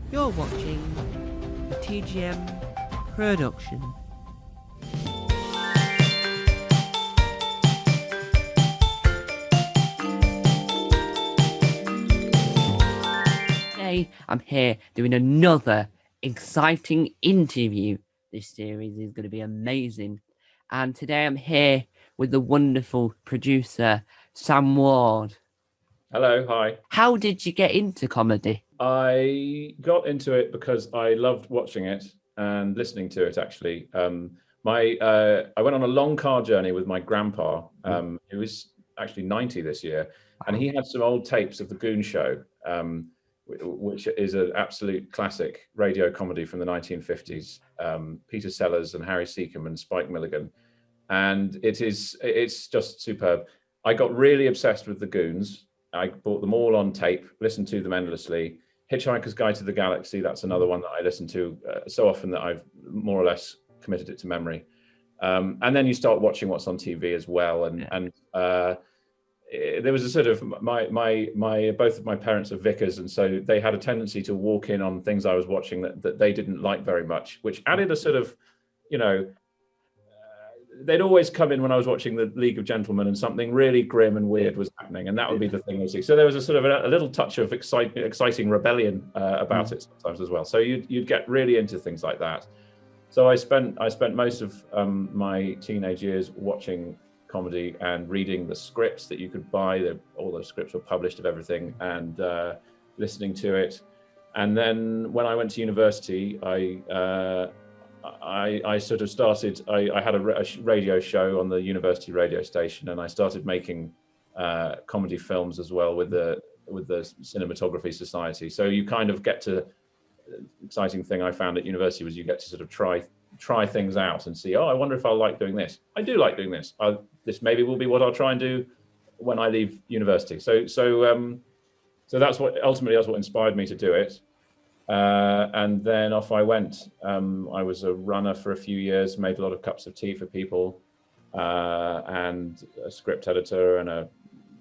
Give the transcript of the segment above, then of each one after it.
You're watching the TGM production. Today, I'm here doing another exciting interview. This series is going to be amazing. And today I'm here with the wonderful producer, Sam Ward. Hello, hi. How did you get into comedy? I got into it because I loved watching it and listening to it, actually. I went on a long car journey with my grandpa, who was actually 90 this year, and he had some old tapes of The Goon Show, which is an absolute classic radio comedy from the 1950s. Peter Sellers and Harry Seacombe and Spike Milligan. And it's just superb. I got really obsessed with the Goons. I bought them all on tape, listened to them endlessly. Hitchhiker's Guide to the Galaxy, that's another one that I listen to so often that I've more or less committed it to memory. And then you start watching what's on TV as well. And there was a sort of both of my parents are vicars, and so they had a tendency to walk in on things I was watching that they didn't like very much, which added a sort of, they'd always come in when I was watching the League of Gentlemen and something really grim and weird was happening, and that would be the thing they see. So there was a sort of a little touch of exciting rebellion about it sometimes as well. So you'd get really into things like that. So I spent most of my teenage years watching comedy and reading the scripts that you could buy. All those scripts were published of everything, and listening to it. And then when I went to university, I sort of started, I had a radio show on the university radio station, and I started making comedy films as well with the Cinematography Society. So you kind of get to, exciting thing I found at university was you get to sort of try things out and see, oh, I wonder if I'll like doing this. I do like doing this. This maybe will be what I'll try and do when I leave university. So that's what inspired me to do it. And then off I went. I was a runner for a few years, made a lot of cups of tea for people, and a script editor and a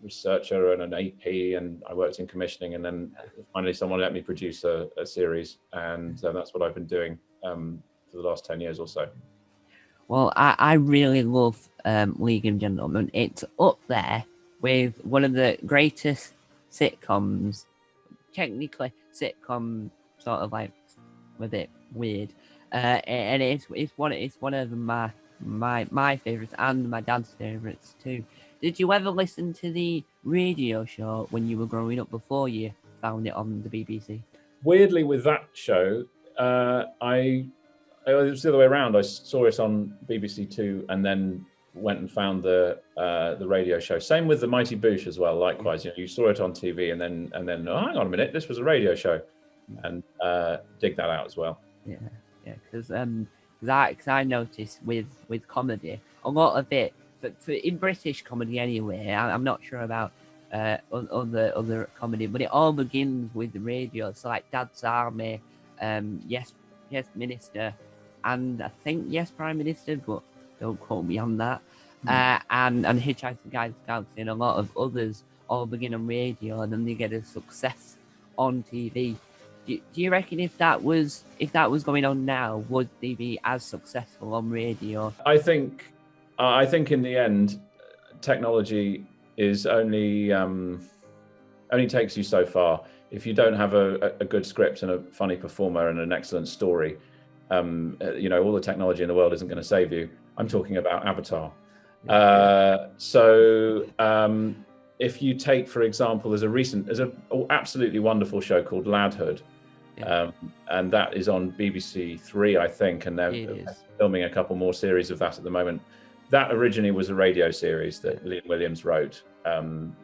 researcher and an AP, and I worked in commissioning, and then finally someone let me produce a series, and that's what I've been doing for the last 10 years or so. Well, I really love League of Gentlemen. It's up there with one of the greatest sitcoms, technically sitcom, sort of like a bit weird, and it's one of my favorites and my dad's favorites too. Did you ever listen to the radio show when you were growing up before you found it on the BBC? Weirdly, with that show, it was the other way around. I saw it on BBC Two, and then went and found the radio show. Same with the Mighty Boosh as well. Likewise, you saw it on TV, and then oh, hang on a minute, this was a radio show, and dig that out as well. Yeah, because I noticed with comedy, a lot of it, but in British comedy anyway, I'm not sure about other comedy, but it all begins with the radio. It's like Dad's Army, Yes Minister, and I think Yes Prime Minister, but don't quote me on that. And Hitchhiker's Guide to the Galaxy and a lot of others all begin on radio, and then they get a success on TV. Do you reckon if that was going on now, would they be as successful on radio? I think in the end, technology is only takes you so far. If you don't have a good script and a funny performer and an excellent story, all the technology in the world isn't going to save you. I'm talking about Avatar. If you take, for example, there's an absolutely wonderful show called Ladhood. And that is on BBC Three, I think, and they're filming a couple more series of that at the moment. That originally was a radio series that Liam Williams wrote, and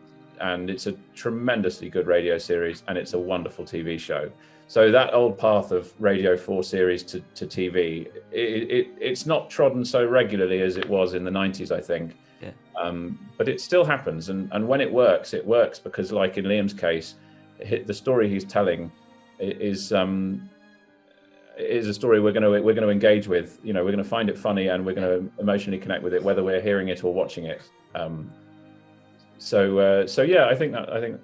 it's a tremendously good radio series, and it's a wonderful TV show. So that old path of Radio 4 series to TV, it's not trodden so regularly as it was in the 90s, I think. But it still happens, and when it works because, like in Liam's case, the story he's telling is a story we're going to engage with. We're going to find it funny, and we're going to emotionally connect with it, whether we're hearing it or watching it. So yeah, I think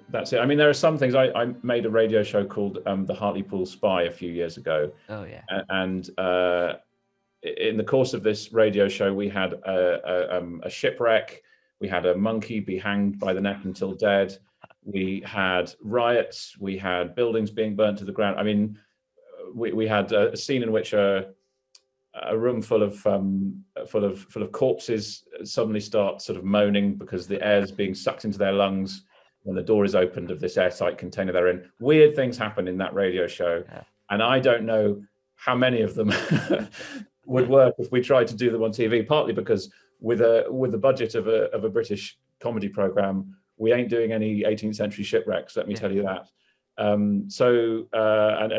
that's it. I mean, there are some things. I made a radio show called the Hartlepool Spy a few years ago. Oh yeah. And in the course of this radio show, we had a shipwreck. We had a monkey be hanged by the neck until dead. We had riots. We had buildings being burnt to the ground. I mean, we had a scene in which a room full of corpses suddenly start sort of moaning because the air is being sucked into their lungs when the door is opened of this airtight container they're in. Weird things happen in that radio show, and I don't know how many of them would work if we tried to do them on TV. Partly because with the budget of a British comedy program, we ain't doing any 18th century shipwrecks. Let me tell you that. And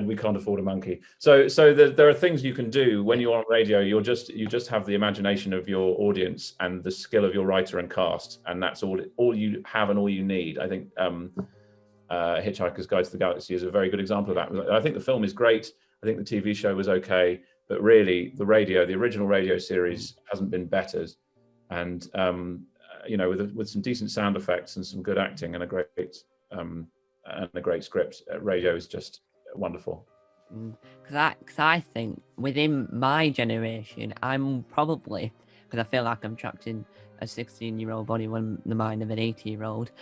we can't afford a monkey. So there are things you can do when you're on radio. You just have the imagination of your audience and the skill of your writer and cast, and that's all you have and all you need. I think Hitchhiker's Guide to the Galaxy is a very good example of that. I think the film is great. I think the TV show was okay, but really the original radio series hasn't been bettered. And with some decent sound effects and some good acting and a great script, radio is just wonderful. Because I think within my generation, I'm probably, because I feel like I'm trapped in a 16-year-old body when the mind of an 80-year-old.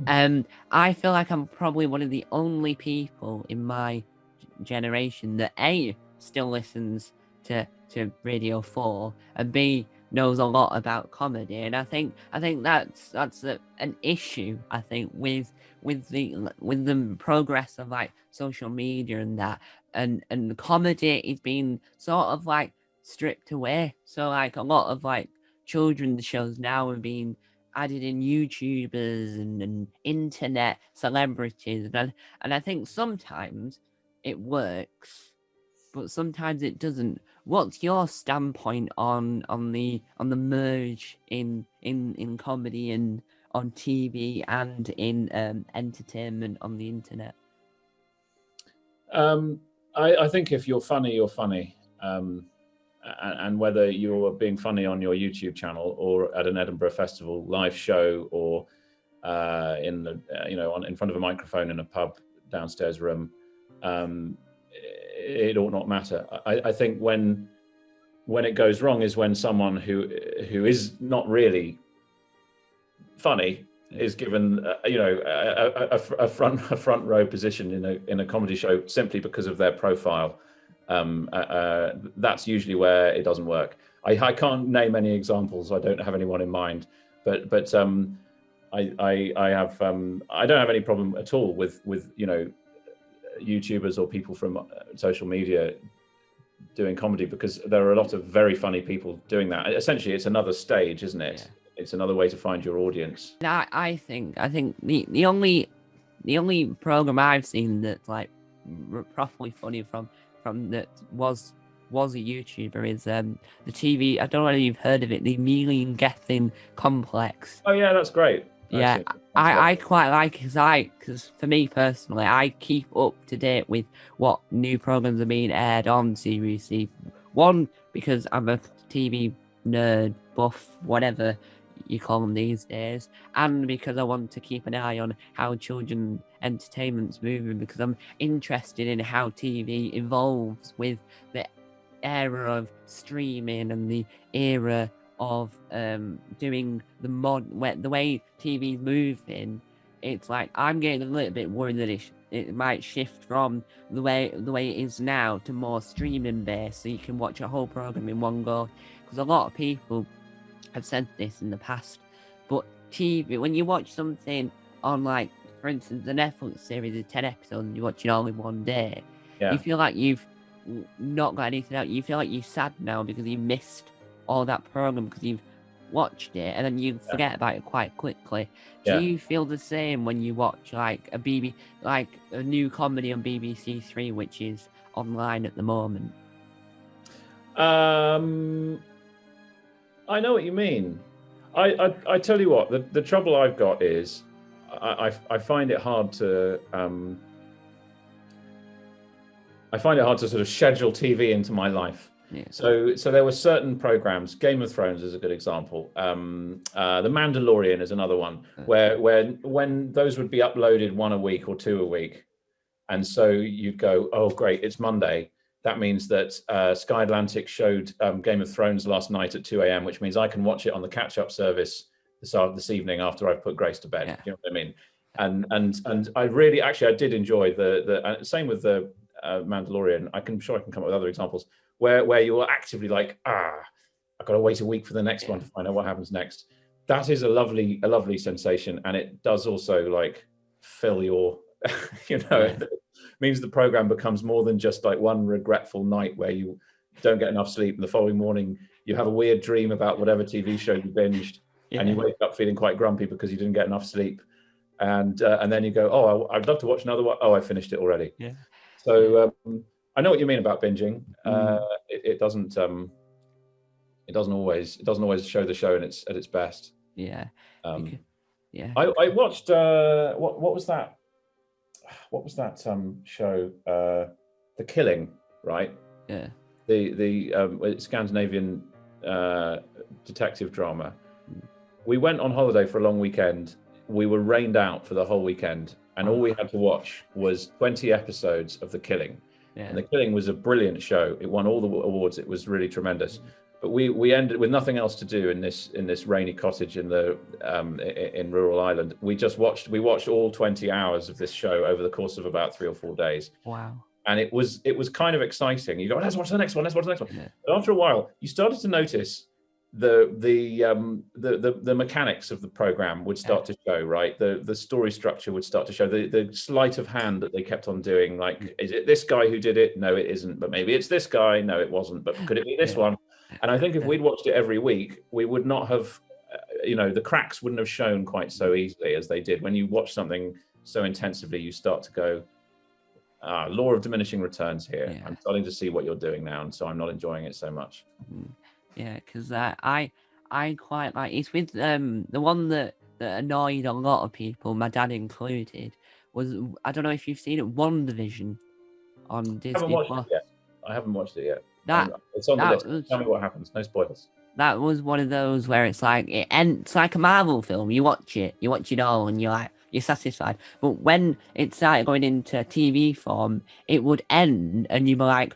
I feel like I'm probably one of the only people in my generation that A, still listens to Radio 4, and B, knows a lot about comedy. And I think that's an issue, I think, with the progress of like social media and that, and the comedy is being sort of like stripped away. So like a lot of like children's shows now are being added in YouTubers and internet celebrities, and I think sometimes it works, but sometimes it doesn't. What's your standpoint on the merge in comedy and on TV and in entertainment on the internet? I think if you're funny, you're funny, and whether you're being funny on your YouTube channel or at an Edinburgh Festival live show or in front of a microphone in a pub downstairs room, it ought not matter. I think when it goes wrong is when someone who is not really funny is given a front row position in a comedy show simply because of their profile. That's usually where it doesn't work. I can't name any examples. I don't have anyone in mind, but I don't have any problem at all with YouTubers or people from social media doing comedy, because there are a lot of very funny people doing that. Essentially, it's another stage, isn't it? Yeah. It's another way to find your audience. I think the only program I've seen that's like properly funny from that was a YouTuber is the TV. I don't know whether you've heard of it, the Amelia Gethin Complex. Oh yeah, that's great. Yeah, I quite like it because for me personally, I keep up to date with what new programs are being aired on CBC. One, because I'm a TV nerd, buff, whatever you call them these days, and because I want to keep an eye on how children entertainment's moving, because I'm interested in how TV evolves with the era of streaming and the era of doing the way TV's moving. It's like I'm getting a little bit worried that it might shift from the way it is now to more streaming based, so you can watch a whole program in one go. Because a lot of people have said this in the past, but TV, when you watch something on, like for instance the Netflix series is 10 episodes and you watch it all in one day, you feel like you've not got anything out. You feel like you're sad now because you missed all that program because you've watched it and then you forget about it quite quickly. Do you feel the same when you watch like a new comedy on BBC Three, which is online at the moment? I know what you mean. I tell you what, the trouble I've got is I find it hard to sort of schedule TV into my life. Yeah. So there were certain programs. Game of Thrones is a good example. The Mandalorian is another one where when those would be uploaded one a week or two a week, and so you'd go, oh great, it's Monday. That means that Sky Atlantic showed Game of Thrones last night at 2 a.m., which means I can watch it on the catch-up service this evening after I've put Grace to bed. Yeah. You know what I mean? And I really I did enjoy the same with the Mandalorian. I can come up with other examples where you are actively like, I've got to wait a week for the next one to find out what happens next. That is a lovely sensation, and it does also like fill your, it means the program becomes more than just like one regretful night where you don't get enough sleep, and the following morning you have a weird dream about whatever TV show you binged, and you wake up feeling quite grumpy because you didn't get enough sleep, and then you go, oh, I'd love to watch another one. Oh, I finished it already. Yeah. So I know what you mean about binging. It doesn't always show the show at its best. Yeah. Yeah. I watched what was that? What was that show? The Killing, right? Yeah. The Scandinavian detective drama. We went on holiday for a long weekend. We were rained out for the whole weekend, and all we had to watch was 20 episodes of The Killing. Yeah. And The Killing was a brilliant show. It won all the awards. It was really tremendous. But we ended with nothing else to do in this rainy cottage in rural Ireland. We watched all 20 hours of this show over the course of about 3 or 4 days. Wow. And it was kind of exciting. You go, let's watch the next one. Yeah. But after a while, you started to notice the mechanics of the program would start to show, right? The story structure would start to show, the sleight of hand that they kept on doing. Like, is it this guy who did it? No, it isn't. But maybe it's this guy. No, it wasn't. But could it be this one? And I think if we'd watched it every week, we would not have, the cracks wouldn't have shown quite so easily as they did. When you watch something so intensively, you start to go, law of diminishing returns here. Yeah. I'm starting to see what you're doing now, and so I'm not enjoying it so much. Yeah, because I quite like, it's with the one that annoyed a lot of people, my dad included, was, I don't know if you've seen it, WandaVision on Disney+. I haven't watched it yet. It's on the list. Tell me what happens. No spoilers. That was one of those where it's like, it's like a Marvel film. You watch it all, and you're satisfied. But when it started going into TV form, it would end, and you'd be like,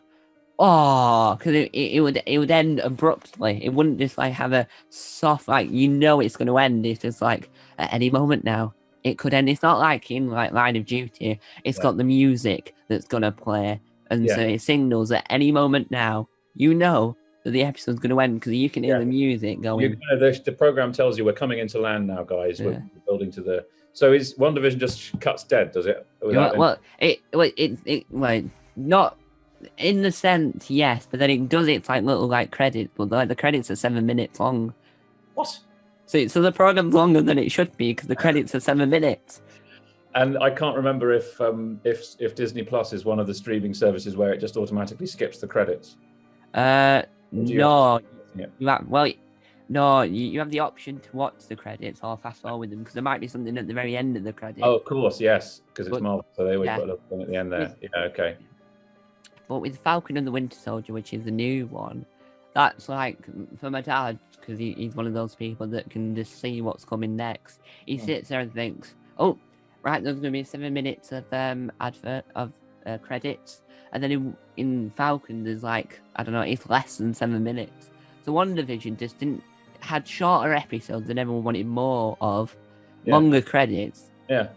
oh, because it would end abruptly. It wouldn't just like have a soft, like, it's going to end. It's just like, at any moment now, it could end. It's not like in like Line of Duty. It's got the music that's going to play. And so it signals at any moment now, that the episode's going to end because you can hear the music going. The program tells you we're coming into land now, guys. We're building to the. So is WandaVision just cuts dead? Does it? Not in the sense, yes, but then it does. It's like little like credits, but like the credits are 7 minutes long. What? So the program's longer than it should be because the credits are 7 minutes. And I can't remember if Disney Plus is one of the streaming services where it just automatically skips the credits. No. You have the option to watch the credits or fast forward them because there might be something at the very end of the credits. Oh, of course, yes, because it's Marvel, so they always put a little thing at the end there. Okay. But with Falcon and the Winter Soldier, which is the new one, that's like, for my dad, because he's one of those people that can just see what's coming next. He sits there and thinks, oh, right, there's going to be 7 minutes of credits. And then in Falcon, there's like, I don't know, it's less than 7 minutes. So WandaVision just had shorter episodes and everyone wanted more of, longer credits. Yeah.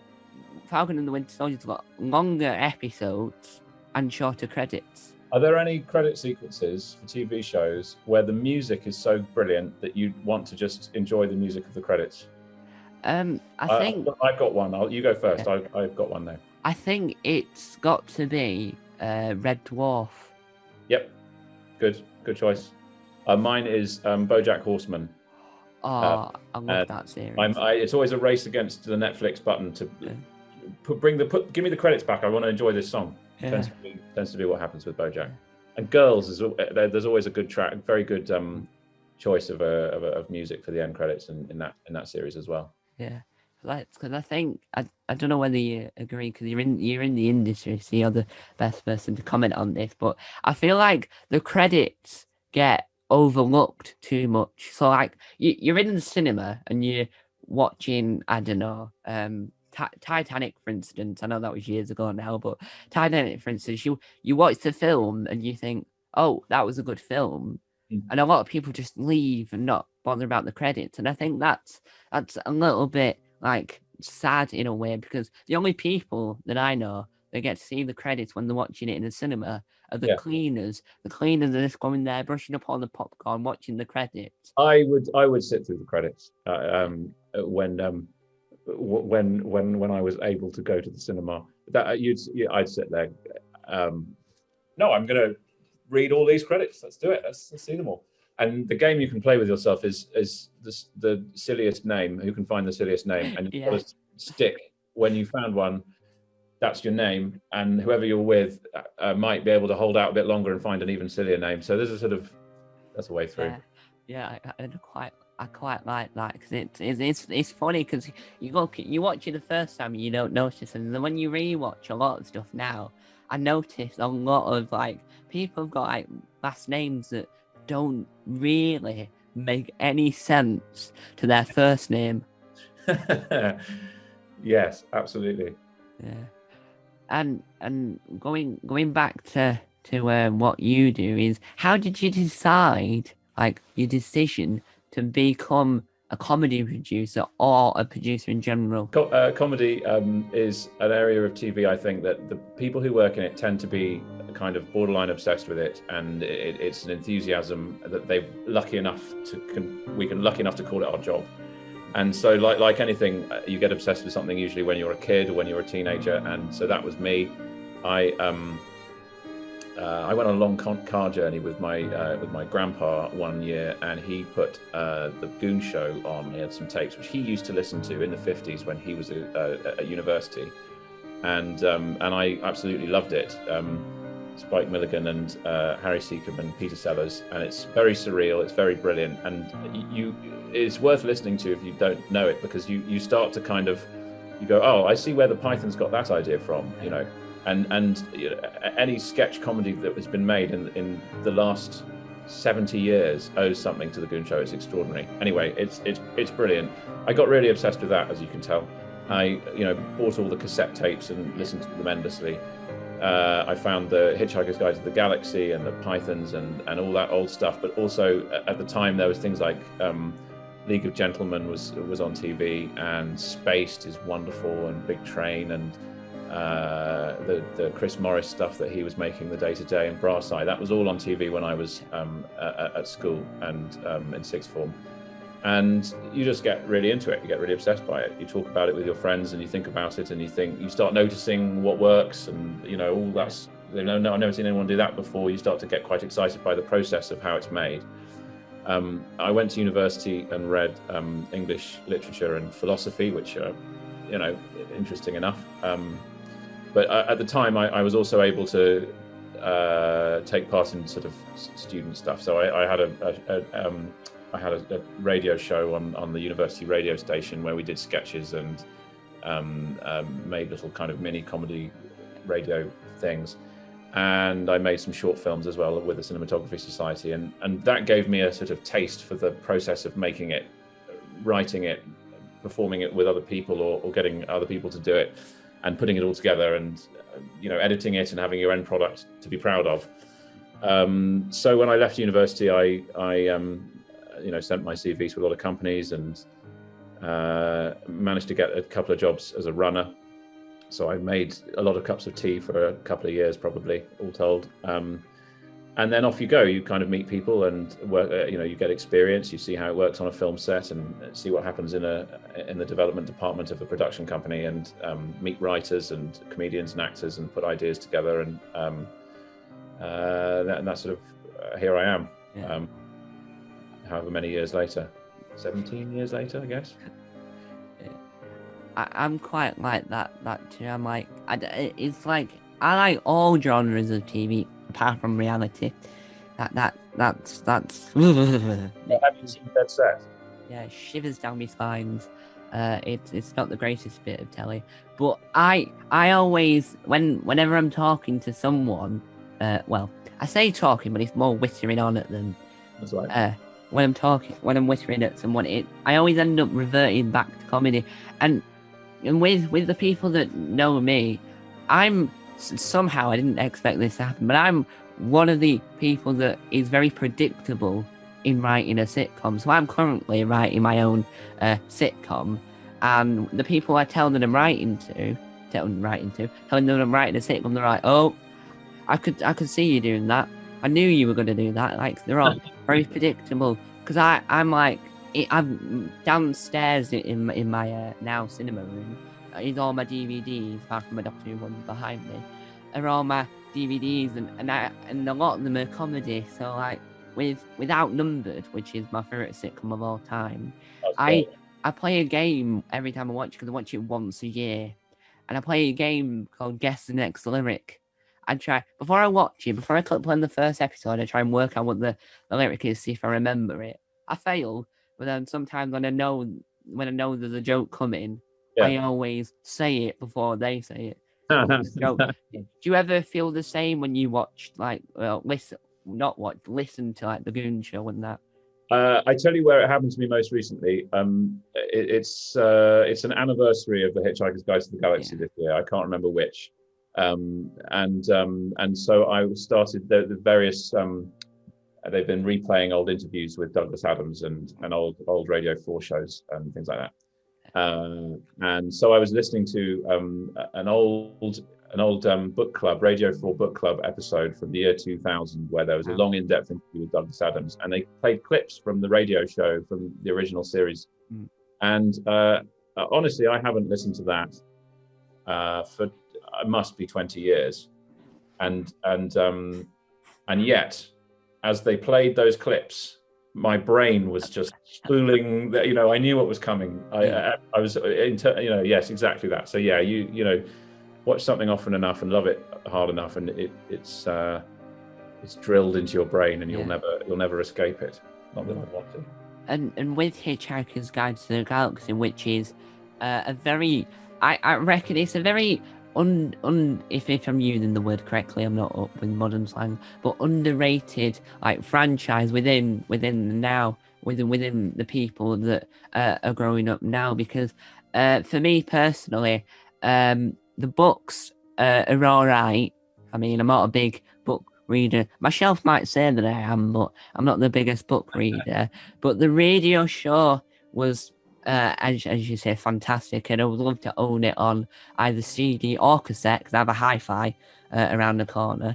Falcon and the Winter Soldier's got longer episodes and shorter credits. Are there any credit sequences for TV shows where the music is so brilliant that you want to just enjoy the music of the credits? I think I've got one. You go first. Yeah. I've got one now. I think it's got to be Red Dwarf. Yep, good choice. Mine is BoJack Horseman. I love that series. It's always a race against the Netflix button to give me the credits back. I want to enjoy this song. Tends to be what happens with BoJack. And Girls there's always a good track, very good choice of music for the end credits in that series as well. Yeah, Because I think I don't know whether you agree because you're in the industry, so you're the best person to comment on this. But I feel like the credits get overlooked too much. So like you're in the cinema and you're watching, I don't know, Titanic, for instance. I know that was years ago now, but Titanic, for instance, you watch the film and you think, oh, that was a good film, and a lot of people just leave and not bother about the credits, and I think that's a little bit like sad in a way, because the only people that I know that get to see the credits when they're watching it in the cinema are the Yeah. cleaners. The cleaners are just going there, brushing up on the popcorn, watching the credits. I would sit through the credits when I was able to go to the cinema. I'd sit there. No, I'm going to read all these credits. Let's do it. Let's see them all. And the game you can play with yourself is the silliest name. Who can find the silliest name? And you've got to stick when you found one. That's your name, and whoever you're with might be able to hold out a bit longer and find an even sillier name. So there's that's a way through. I quite like that, because it's funny, because you watch it the first time and you don't notice, and then when you rewatch a lot of stuff now, I notice a lot of like people have got like last names that don't really make any sense to their first name. Yes, absolutely. Yeah. And going back to what you do, is how did you decide, like, your decision to become a comedy producer or a producer in general? Comedy is an area of TV, I think, that the people who work in it tend to be kind of borderline obsessed with it, and it's an enthusiasm that they're lucky enough to call it our job. And so like anything, you get obsessed with something usually when you're a kid or when you're a teenager, and so that was me. I went on a long car journey with my grandpa one year, and he put the Goon Show on. He had some tapes which he used to listen to in the 50s when he was at university, and I absolutely loved it. Spike Milligan and Harry Seacombe and Peter Sellers, and it's very surreal, it's very brilliant, and it's worth listening to if you don't know it, because you start to kind of, you go, oh, I see where the Pythons got that idea from, you know. And you know, any sketch comedy that has been made in the last 70 years owes something to the Goon Show. It's extraordinary. Anyway, it's brilliant. I got really obsessed with that, as you can tell. I bought all the cassette tapes and listened to them endlessly. I found the Hitchhiker's Guide to the Galaxy and the Pythons and all that old stuff. But also at the time there was things like League of Gentlemen was on TV, and Spaced is wonderful, and Big Train, and the Chris Morris stuff that he was making, the Day-to-Day and Brass Eye, that was all on TV when I was at school and in sixth form. And you just get really into it, you get really obsessed by it. You talk about it with your friends and you think about it, and you start noticing what works, and all that's, I've never seen anyone do that before. You start to get quite excited by the process of how it's made. I went to university and read English literature and philosophy, which are interesting enough. But at the time, I was also able to take part in sort of student stuff. So I had a radio show on the university radio station where we did sketches and made little kind of mini comedy radio things. And I made some short films as well with the Cinematography Society. And that gave me a sort of taste for the process of making it, writing it, performing it with other people, or getting other people to do it, and putting it all together, and editing it and having your end product to be proud of. So when I left university, I sent my CV to a lot of companies, and managed to get a couple of jobs as a runner. So I made a lot of cups of tea for a couple of years, probably, all told. And then off you go. You kind of meet people and work. You get experience. You see how it works on a film set, and see what happens in the development department of a production company, and meet writers and comedians and actors, and put ideas together. And that's sort of here I am. Yeah. However many years later, 17 years later, I guess. I'm quite like that too. I'm like, it's like, I like all genres of TV apart from reality. That's Have you seen Dead Set? Yeah, shivers down my spines. It's not the greatest bit of telly, but I always whenever I'm talking to someone, well, I say talking, but it's more whittering on at them. That's right. When I'm whittering at someone, I always end up reverting back to comedy, and with the people that know me, somehow I didn't expect this to happen, but I'm one of the people that is very predictable in writing a sitcom. So I'm currently writing my own sitcom, and the people I tell them I'm writing to, telling them I'm writing a sitcom, they're like, "Oh, I could see you doing that. I knew you were going to do that." Like they're all very predictable because I'm like I'm downstairs in my now cinema room. Is all my DVDs, apart from my Doctor Who ones behind me, are all my DVDs, and a lot of them are comedy. So like with Outnumbered, which is my favorite sitcom of all time, I play a game every time I watch it because I watch it once a year, and I play a game called Guess the Next Lyric. I try before I click play the first episode, I try and work out what the lyric is, see if I remember it. I fail, but then sometimes when I know there's a joke coming, I always say it before they say it. So, do you ever feel the same when you watch listen to like the Goon Show and that? I tell you where it happened to me most recently. It's an anniversary of The Hitchhiker's Guide to the Galaxy this year. I can't remember which. And so I started the various. They've been replaying old interviews with Douglas Adams and old Radio 4 shows and things like that. And so I was listening to an old book club, Radio 4 book club episode from the year 2000, where there was a long in-depth interview with Douglas Adams, and they played clips from the radio show from the original series. And honestly, I haven't listened to that for it must be 20 years, and yet, as they played those clips, my brain was just spooling. That I knew what was coming. I was yes, exactly that. So yeah, you watch something often enough and love it hard enough, and it's drilled into your brain, and you'll never escape it. Not that I want to. And with Hitchhiker's Guide to the Galaxy, which is a very, I reckon it's a very if I'm using the word correctly, I'm not up with modern slang, but underrated like franchise within the people that are growing up now. Because for me personally, the books are all right. I mean, I'm not a big book reader. My shelf might say that I am, but I'm not the biggest book reader. But the radio show was, as you say, fantastic, and I would love to own it on either CD or cassette, because I have a hi-fi around the corner.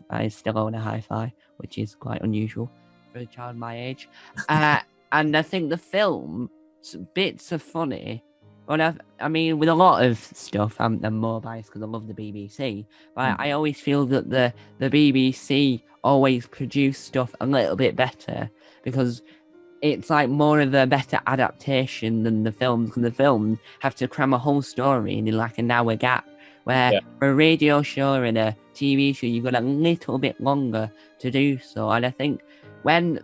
I still own a hi-fi, which is quite unusual for a child my age. And I think the film bits are funny, but I mean, with a lot of stuff, I'm more biased because I love the BBC. But I always feel that the BBC always produce stuff a little bit better, because it's like more of a better adaptation than the films, because the films have to cram a whole story in like an hour gap, where for a radio show and a TV show, you've got a little bit longer to do so. And I think when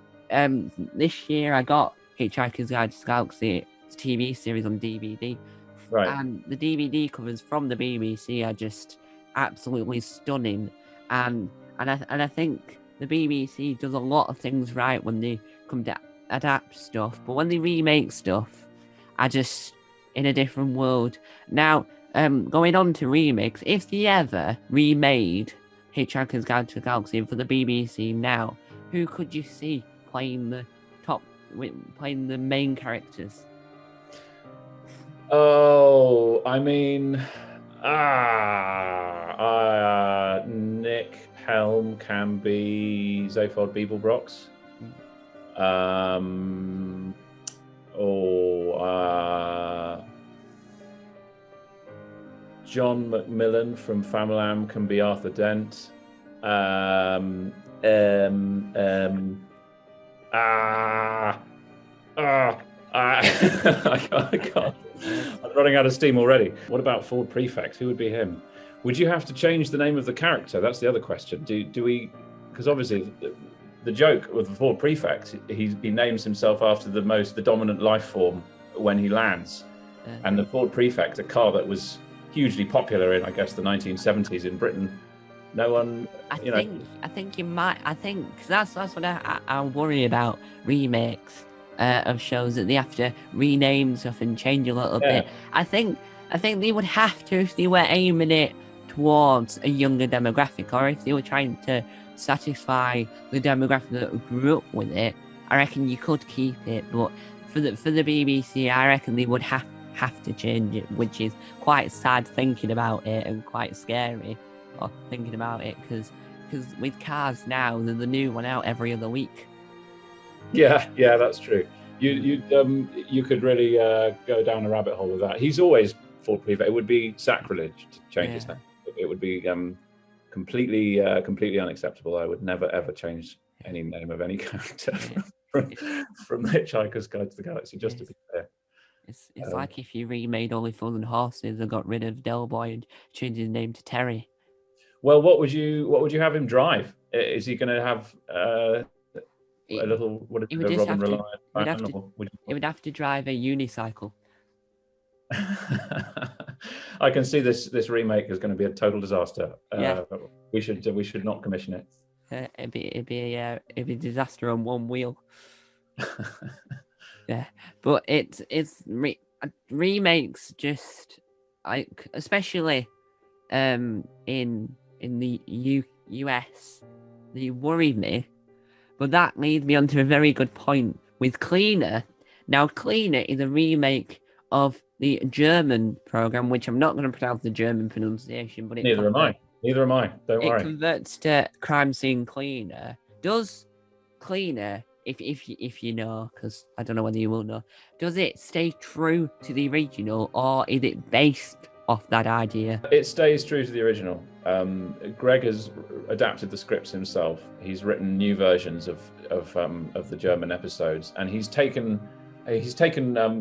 this year I got Hitchhiker's Guide to the Galaxy TV series on DVD, and the DVD covers from the BBC are just absolutely stunning, and I think the BBC does a lot of things right when they come to adapt stuff, but when they remake stuff, I just in a different world. Now, going on to remakes, if they ever remade Hitchhiker's Guide to the Galaxy for the BBC now, who could you see playing the main characters? Oh, I mean, Nick Helm can be Zaphod Beeblebrox. John McMillan from Famalam can be Arthur Dent. I can't. I'm running out of steam already. What about Ford Prefect? Who would be him? Would you have to change the name of the character? That's the other question. Do we? Because obviously, the joke with the Ford Prefect, he names himself after the dominant life form when he lands. And the Ford Prefect, a car that was hugely popular in, I guess, the 1970s in Britain, no one, I think you might. I think 'cause that's what I worry about remakes of shows, that they have to rename stuff and change a little bit. I think they would have to if they were aiming it towards a younger demographic, or if they were trying to satisfy the demographic that grew up with it. I reckon you could keep it, but for the BBC, I reckon they would have to change it, which is quite sad thinking about it and quite scary thinking about it, because with Cars now, there's the new one out every other week. Yeah, that's true. You could really go down a rabbit hole with that. He's always Ford Prefect. It would be sacrilege to change his name. It would be completely unacceptable. I would never ever change any name of any character from Hitchhiker's Guide to the Galaxy, just to be clear. It's like if you remade Only Fools and Horses and got rid of Del Boy and changed his name to Terry. Well, what would you have him drive? Is he going to have a little Robin Reliant? He would have to drive a unicycle. I can see this remake is going to be a total disaster. We should not commission it. It'd be a disaster on one wheel. Yeah, but it's remakes, just like, especially in the US, they worry me. But that leads me on to a very good point with Cleaner. Now, Cleaner is a remake of the German program, which I'm not going to pronounce the German pronunciation, but neither am I. Don't worry. It converts to Crime Scene Cleaner. Does Cleaner, if you know, because I don't know whether you will know, does it stay true to the original, or is it based off that idea? It stays true to the original. Greg has adapted the scripts himself. He's written new versions of the German episodes, and he's taken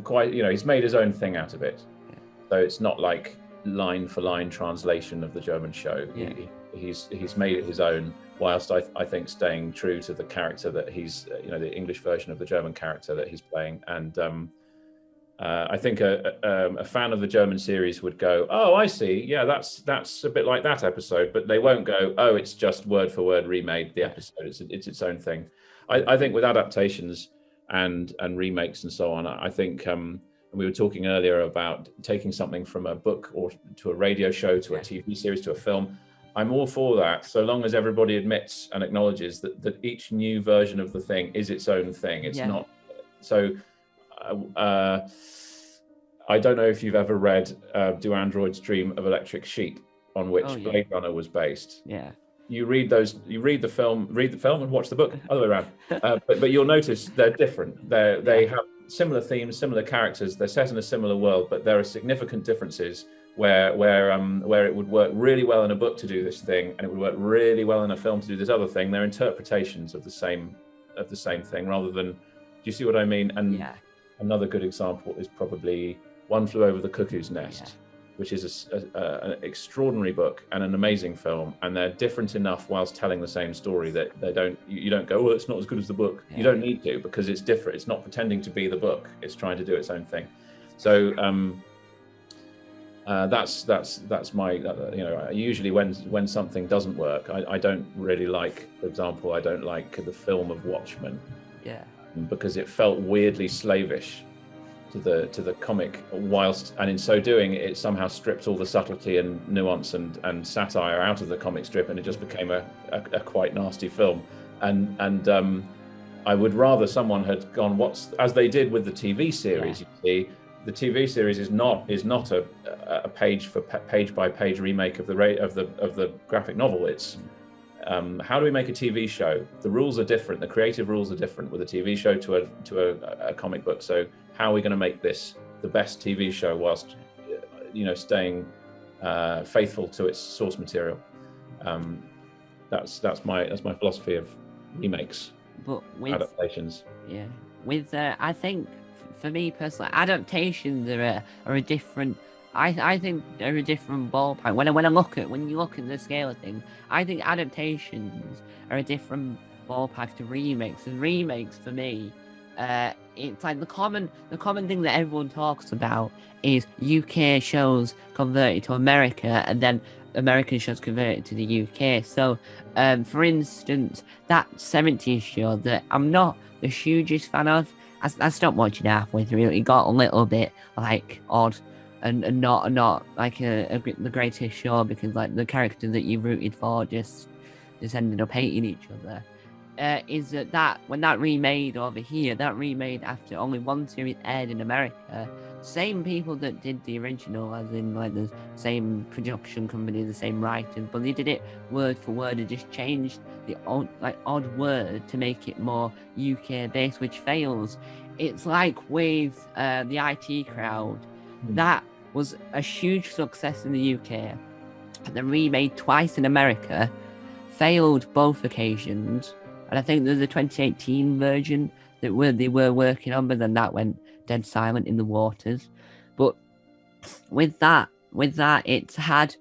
quite, he's made his own thing out of it. So it's not like line for line translation of the German show. He's made it his own, whilst I think staying true to the character that he's, the English version of the German character that he's playing. And I think a fan of the German series would go, "Oh, I see. Yeah, that's a bit like that episode," but they won't go, "Oh, it's just word for word remade the episode. It's its own thing." I think with adaptations and remakes and so on, I think we were talking earlier about taking something from a book or to a radio show to a TV series to a film. I'm all for that, so long as everybody admits and acknowledges that each new version of the thing is its own thing. It's not so. I don't know if you've ever read Do Androids Dream of Electric Sheep, on which Blade Runner was based. Yeah. You read the film and watch the book, other way around. But you'll notice they're different. They have similar themes, similar characters. They're set in a similar world, but there are significant differences where it would work really well in a book to do this thing, and it would work really well in a film to do this other thing. They're interpretations of the same thing, rather than. Do you see what I mean? And another good example is probably One Flew Over the Cuckoo's Nest, which is an extraordinary book and an amazing film, and they're different enough whilst telling the same story that you don't go, "Well, it's not as good as the book." You don't need to, because it's different. It's not pretending to be the book. It's trying to do its own thing. So that's my usually when something doesn't work, I don't really like. For example, I don't like the film of Watchmen. Because it felt weirdly slavish to the comic, and in so doing it somehow stripped all the subtlety and nuance and satire out of the comic strip, and it just became a quite nasty film. And I would rather someone had gone, as they did with the TV series. You see, the TV series is not a page by page remake of the graphic novel. It's how do we make a TV show? The rules are different. The creative rules are different with a TV show to a comic book. So how are we going to make this the best TV show whilst staying faithful to its source material? That's my philosophy of remakes, but with adaptations. I think for me personally, adaptations are a different. I think they're a different ballpark. When you look at the scale of things, I think adaptations are a different ballpark to remakes. And remakes for me it's like the common thing that everyone talks about is UK shows converted to America, and then American shows converted to the UK. So, for instance, that 70s show that I'm not the hugest fan of, I stopped watching halfway through. It got a little bit like odd, and not like the greatest show, because like the characters that you rooted for just ended up hating each other. Is that when that remade over here, that remade after only one series aired in America, same people that did the original, as in like the same production company, the same writers, but they did it word for word and just changed the odd word to make it more UK based, which fails. It's like with the IT Crowd, that was a huge success in the UK, and then remade twice in America, failed both occasions. And I think there's a 2018 version that they were working on, but then that went dead silent in the waters. But with that, it's had,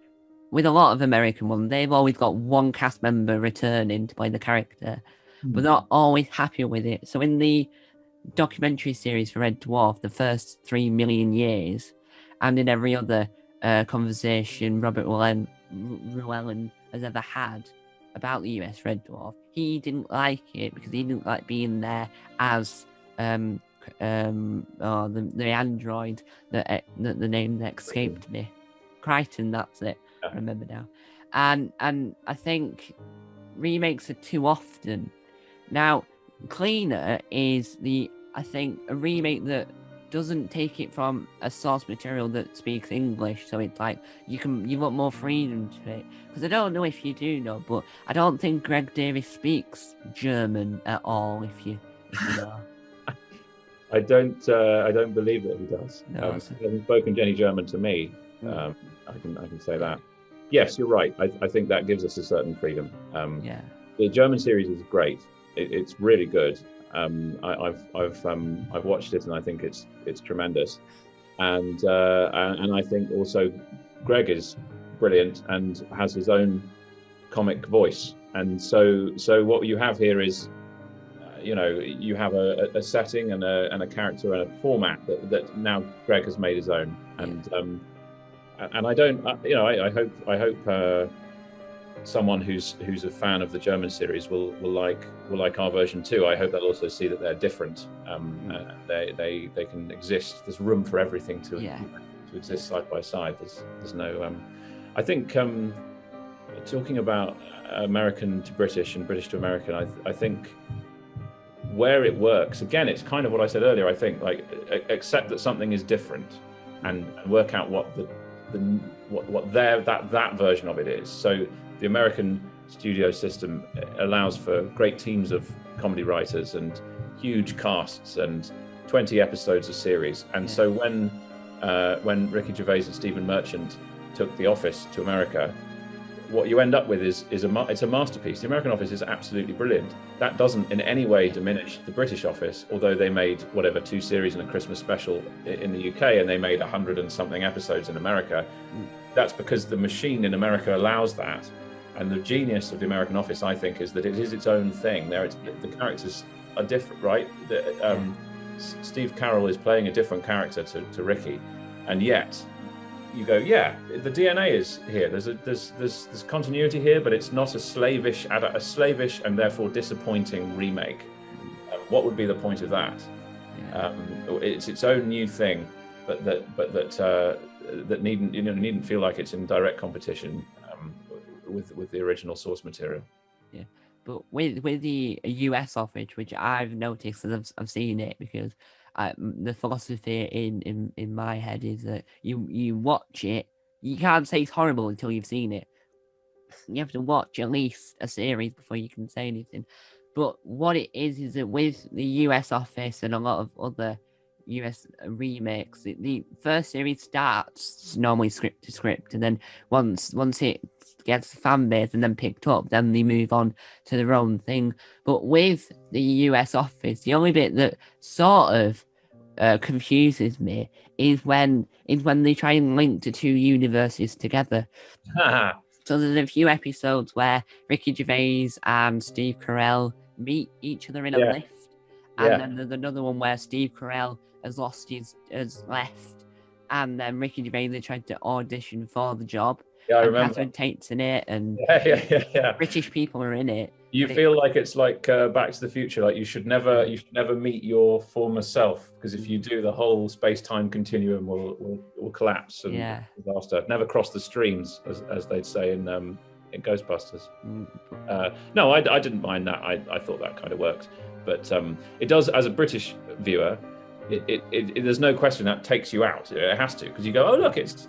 with a lot of American ones, they've always got one cast member returning to play the character, but not always happy with it. So in the documentary series for Red Dwarf, the first 3 million years, and in every other conversation Robert Llewellyn has ever had about the US Red Dwarf, he didn't like it because he didn't like being there as the android, the name that escaped me, Crichton, that's it, I remember now. And I think remakes are too often. Now, Cleaner is I think a remake that doesn't take it from a source material that speaks English, so it's like you've got more freedom to it. Because I don't know if you do know, but I don't think Greg Davis speaks German at all. If you know, I don't believe that he does. No, he hasn't spoken any German to me. I can say that. Yes, you're right. I think that gives us a certain freedom. The German series is great. It's really good. I've watched it and I think it's tremendous, and I think also Greg is brilliant and has his own comic voice, and so what you have here is you have a setting and a character and a format that now Greg has made his own, and I don't I hope someone who's a fan of the German series will like our version too. I hope they'll also see that they're different. They can exist. There's room for everything to exist side by side. There's no. I think talking about American to British and British to American, I think where it works again, it's kind of what I said earlier. I think like accept that something is different, and work out what that version of it is. So the American studio system allows for great teams of comedy writers and huge casts and 20 episodes a series. And so when Ricky Gervais and Stephen Merchant took The Office to America, what you end up with is it's a masterpiece. The American Office is absolutely brilliant. That doesn't in any way diminish the British Office, although they made 2 series and a Christmas special in the UK, and they made 100 and something episodes in America. That's because the machine in America allows that. And the genius of the American Office, I think, is that it is its own thing. The characters are different, right? Steve Carell is playing a different character to Ricky, and yet you go, the DNA is here. There's continuity here, but it's not a slavish and therefore disappointing remake. What would be the point of that? It's its own new thing, but that needn't feel like it's in direct competition with the original source material. Yeah, but with the US Office, which I've noticed as I've seen it, because the philosophy in my head is that you watch it, you can't say it's horrible until you've seen it. You have to watch at least a series before you can say anything. But what it is that with the US Office and a lot of other US remakes, the first series starts normally script to script, and then once it gets the fan base and then picked up, then they move on to their own thing. But with the US Office, the only bit that sort of confuses me is when they try and link the two universes together. So there's a few episodes where Ricky Gervais and Steve Carell meet each other in a lift, And Yeah. then there's another one where Steve Carell has left, and then Ricky Gervais tried to audition for the job. Yeah, I and remember. Catherine Tate's in it, and Yeah. British people are in it. You feel like it's like Back to the Future. Like you should never meet your former self, because if you do, the whole space-time continuum will collapse and disaster. Never cross the streams, as they'd say in Ghostbusters. No, I didn't mind that. I thought that kind of worked, but it does, as a British viewer. There's no question that takes you out. It has to, because you go, oh look, it's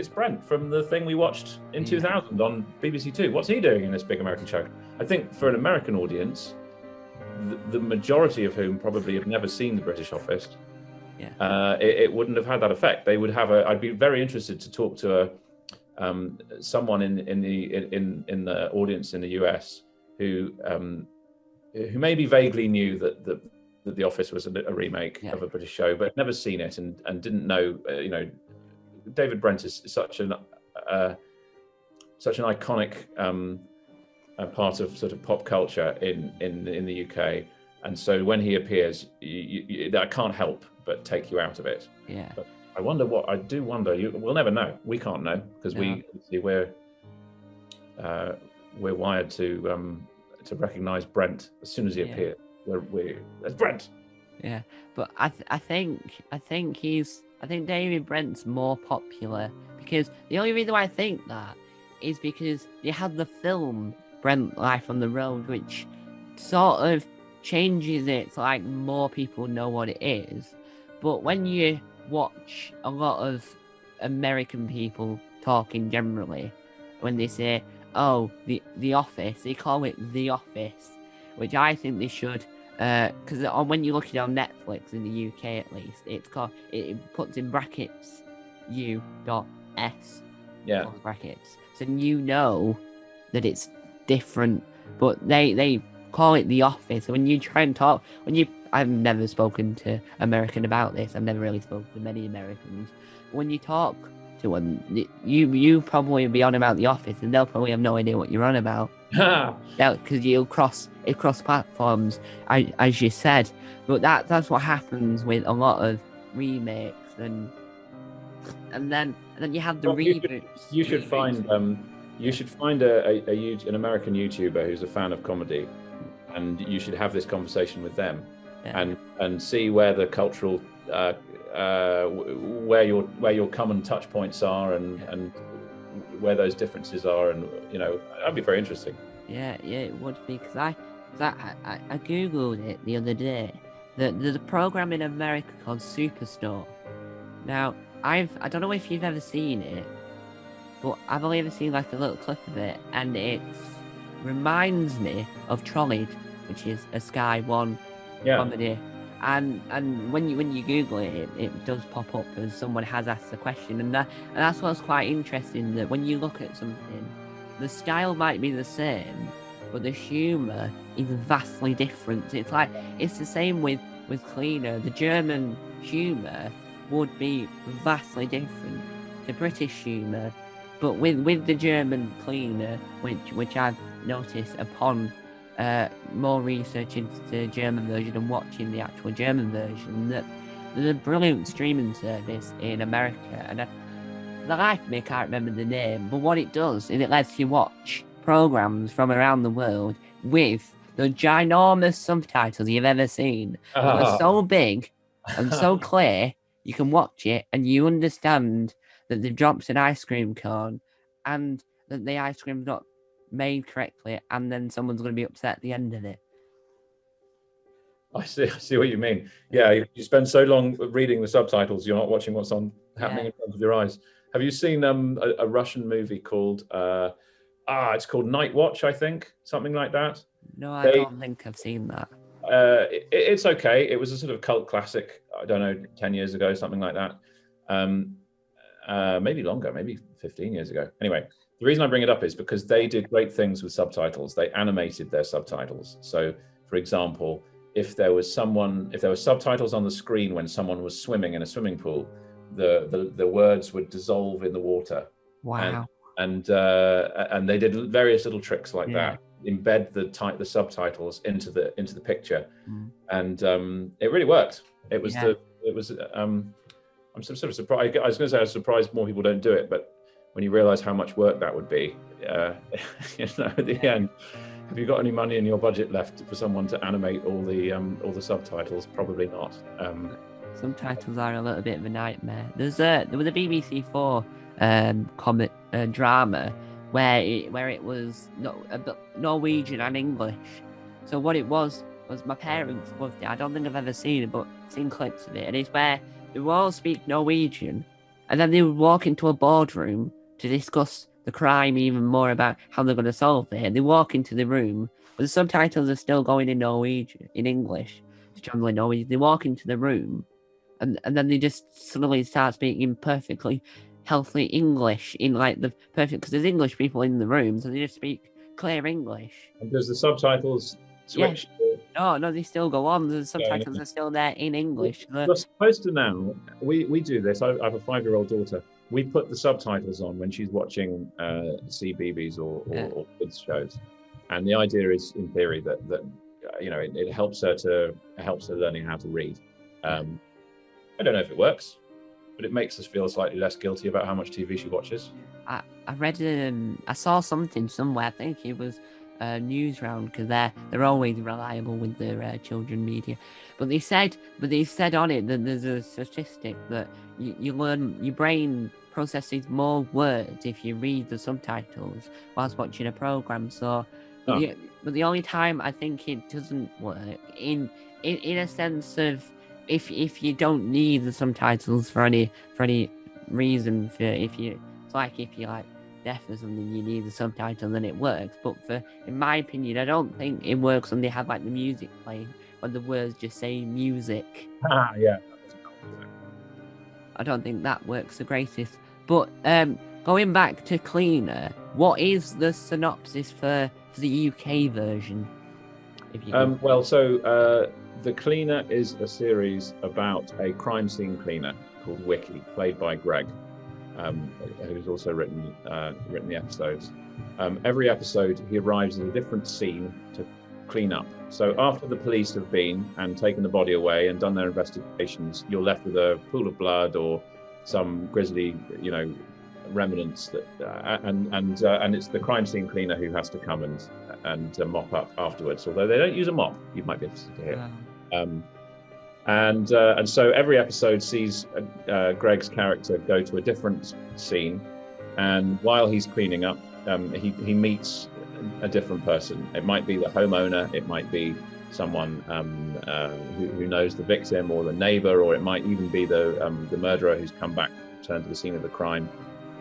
Brent from the thing we watched in 2000 on BBC Two. What's he doing in this big American show? I think for an American audience, the majority of whom probably have never seen The British Office, it wouldn't have had that effect. They would have I'd be very interested to talk to someone in the audience in the US who maybe vaguely knew that The Office was a remake of a British show, but never seen it and didn't know. David Brent is such an iconic part of sort of pop culture in the UK, and so when he appears, I can't help but take you out of it. Yeah. But I do wonder. We'll never know. We can't know, because we're wired to recognise Brent as soon as he appears. That's Brent. Yeah, but I think David Brent's more popular, because the only reason why I think that is because you had the film Brent Life on the Road, which sort of changes it so like more people know what it is. But when you watch a lot of American people talking generally, when they say, oh, the Office, they call it The Office, which I think they should, because when you look at it on Netflix in the UK at least, it's called, it puts in brackets U.S. brackets, so you know that it's different. But they call it The Office. When you try and talk, I've never spoken to American about this. I've never really spoken to many Americans. When you talk to them, you probably be on about The Office, and they'll probably have no idea what you're on about. Because you'll cross platforms, as you said. But that's what happens with a lot of remakes, and then you have the reboots. You should find an American YouTuber who's a fan of comedy, and you should have this conversation with them, and see where the cultural where your common touch points are, and where those differences are, and that'd be very interesting. Yeah, it would be, because I googled it the other day. There's a program in America called Superstore. Now, I don't know if you've ever seen it, but I've only ever seen like a little clip of it, and it reminds me of Trolleyed, which is a Sky One comedy. And when you Google it, it does pop up as someone has asked the question, and that's what's quite interesting, that when you look at something, the style might be the same, but the humour is vastly different. It's like, it's the same with Cleaner. The German humour would be vastly different to British humour, but with the German Cleaner, which I've noticed upon more research into the German version and watching the actual German version, that there's a brilliant streaming service in America, and the life of me, I can't remember the name, but what it does is it lets you watch programs from around the world with the ginormous subtitles you've ever seen. They're so big and so clear, you can watch it and you understand that they've dropped an ice cream cone, and that the ice cream's not made correctly, and then someone's going to be upset at the end of it. I see what you mean. Yeah, you spend so long reading the subtitles, you're not watching what's happening in front of your eyes. Have you seen a Russian movie called it's called Night Watch, I think, something like that? No, I don't think I've seen that. It's okay. It was a sort of cult classic, I don't know, 10 years ago, something like that. Maybe longer, maybe 15 years ago. Anyway, the reason I bring it up is because they did great things with subtitles. They animated their subtitles. So, for example, if there were subtitles on the screen when someone was swimming in a swimming pool, the words would dissolve in the water. Wow. And they did various little tricks like that. embed the subtitles into the picture, Mm. and it really worked. It was Yeah. I'm sort of surprised. I was going to say I was surprised more people don't do it, but when you realise how much work that would be, at the end, have you got any money in your budget left for someone to animate all the subtitles? Probably not. Subtitles are a little bit of a nightmare. There was a BBC Four comic drama where it was Norwegian and English. So what it was my parents loved it. I don't think I've ever seen it, but seen clips of it, and it's where they would all speak Norwegian, and then they would walk into a boardroom to discuss the crime even more, about how they're going to solve it. And they walk into the room, but the subtitles are still going in Norwegian, in English, strongly Norwegian. They walk into the room, and then they just suddenly start speaking perfectly healthy English in like the perfect, because there's English people in the room, so they just speak clear English. And does the subtitles switch? No, they still go on. The subtitles are still there in English. We're supposed to now. We do this. I have a 5-year-old daughter. We put the subtitles on when she's watching CBeebies or kids shows, and the idea is, in theory, that it helps her learning how to read. I don't know if it works, but it makes us feel slightly less guilty about how much TV she watches. I read I saw something somewhere. I think it was news round, because they're always reliable with their children media. But they said on it that there's a statistic that you learn, your brain processes more words if you read the subtitles whilst watching a program. So, but the only time I think it doesn't work in a sense of if you don't need the subtitles for any reason, for if you're deaf or something, you need the subtitle, then it works. But in my opinion, I don't think it works when they have like the music playing, when the words just say music. Yeah. I don't think that works the greatest. But going back to Cleaner, what is the synopsis for the UK version? If you The Cleaner is a series about a crime scene cleaner called Wiki, played by Greg, who's also written the episodes. Every episode, he arrives at a different scene to clean up. So after the police have been and taken the body away and done their investigations, you're left with a pool of blood or some grisly, remnants that, and it's the crime scene cleaner who has to come and mop up afterwards. Although they don't use a mop, you might be interested to hear. And so every episode sees Greg's character go to a different scene, and while he's cleaning up, he meets a different person. It might be the homeowner, it might be someone who knows the victim or the neighbor, or it might even be the murderer who's come back, returned to the scene of the crime.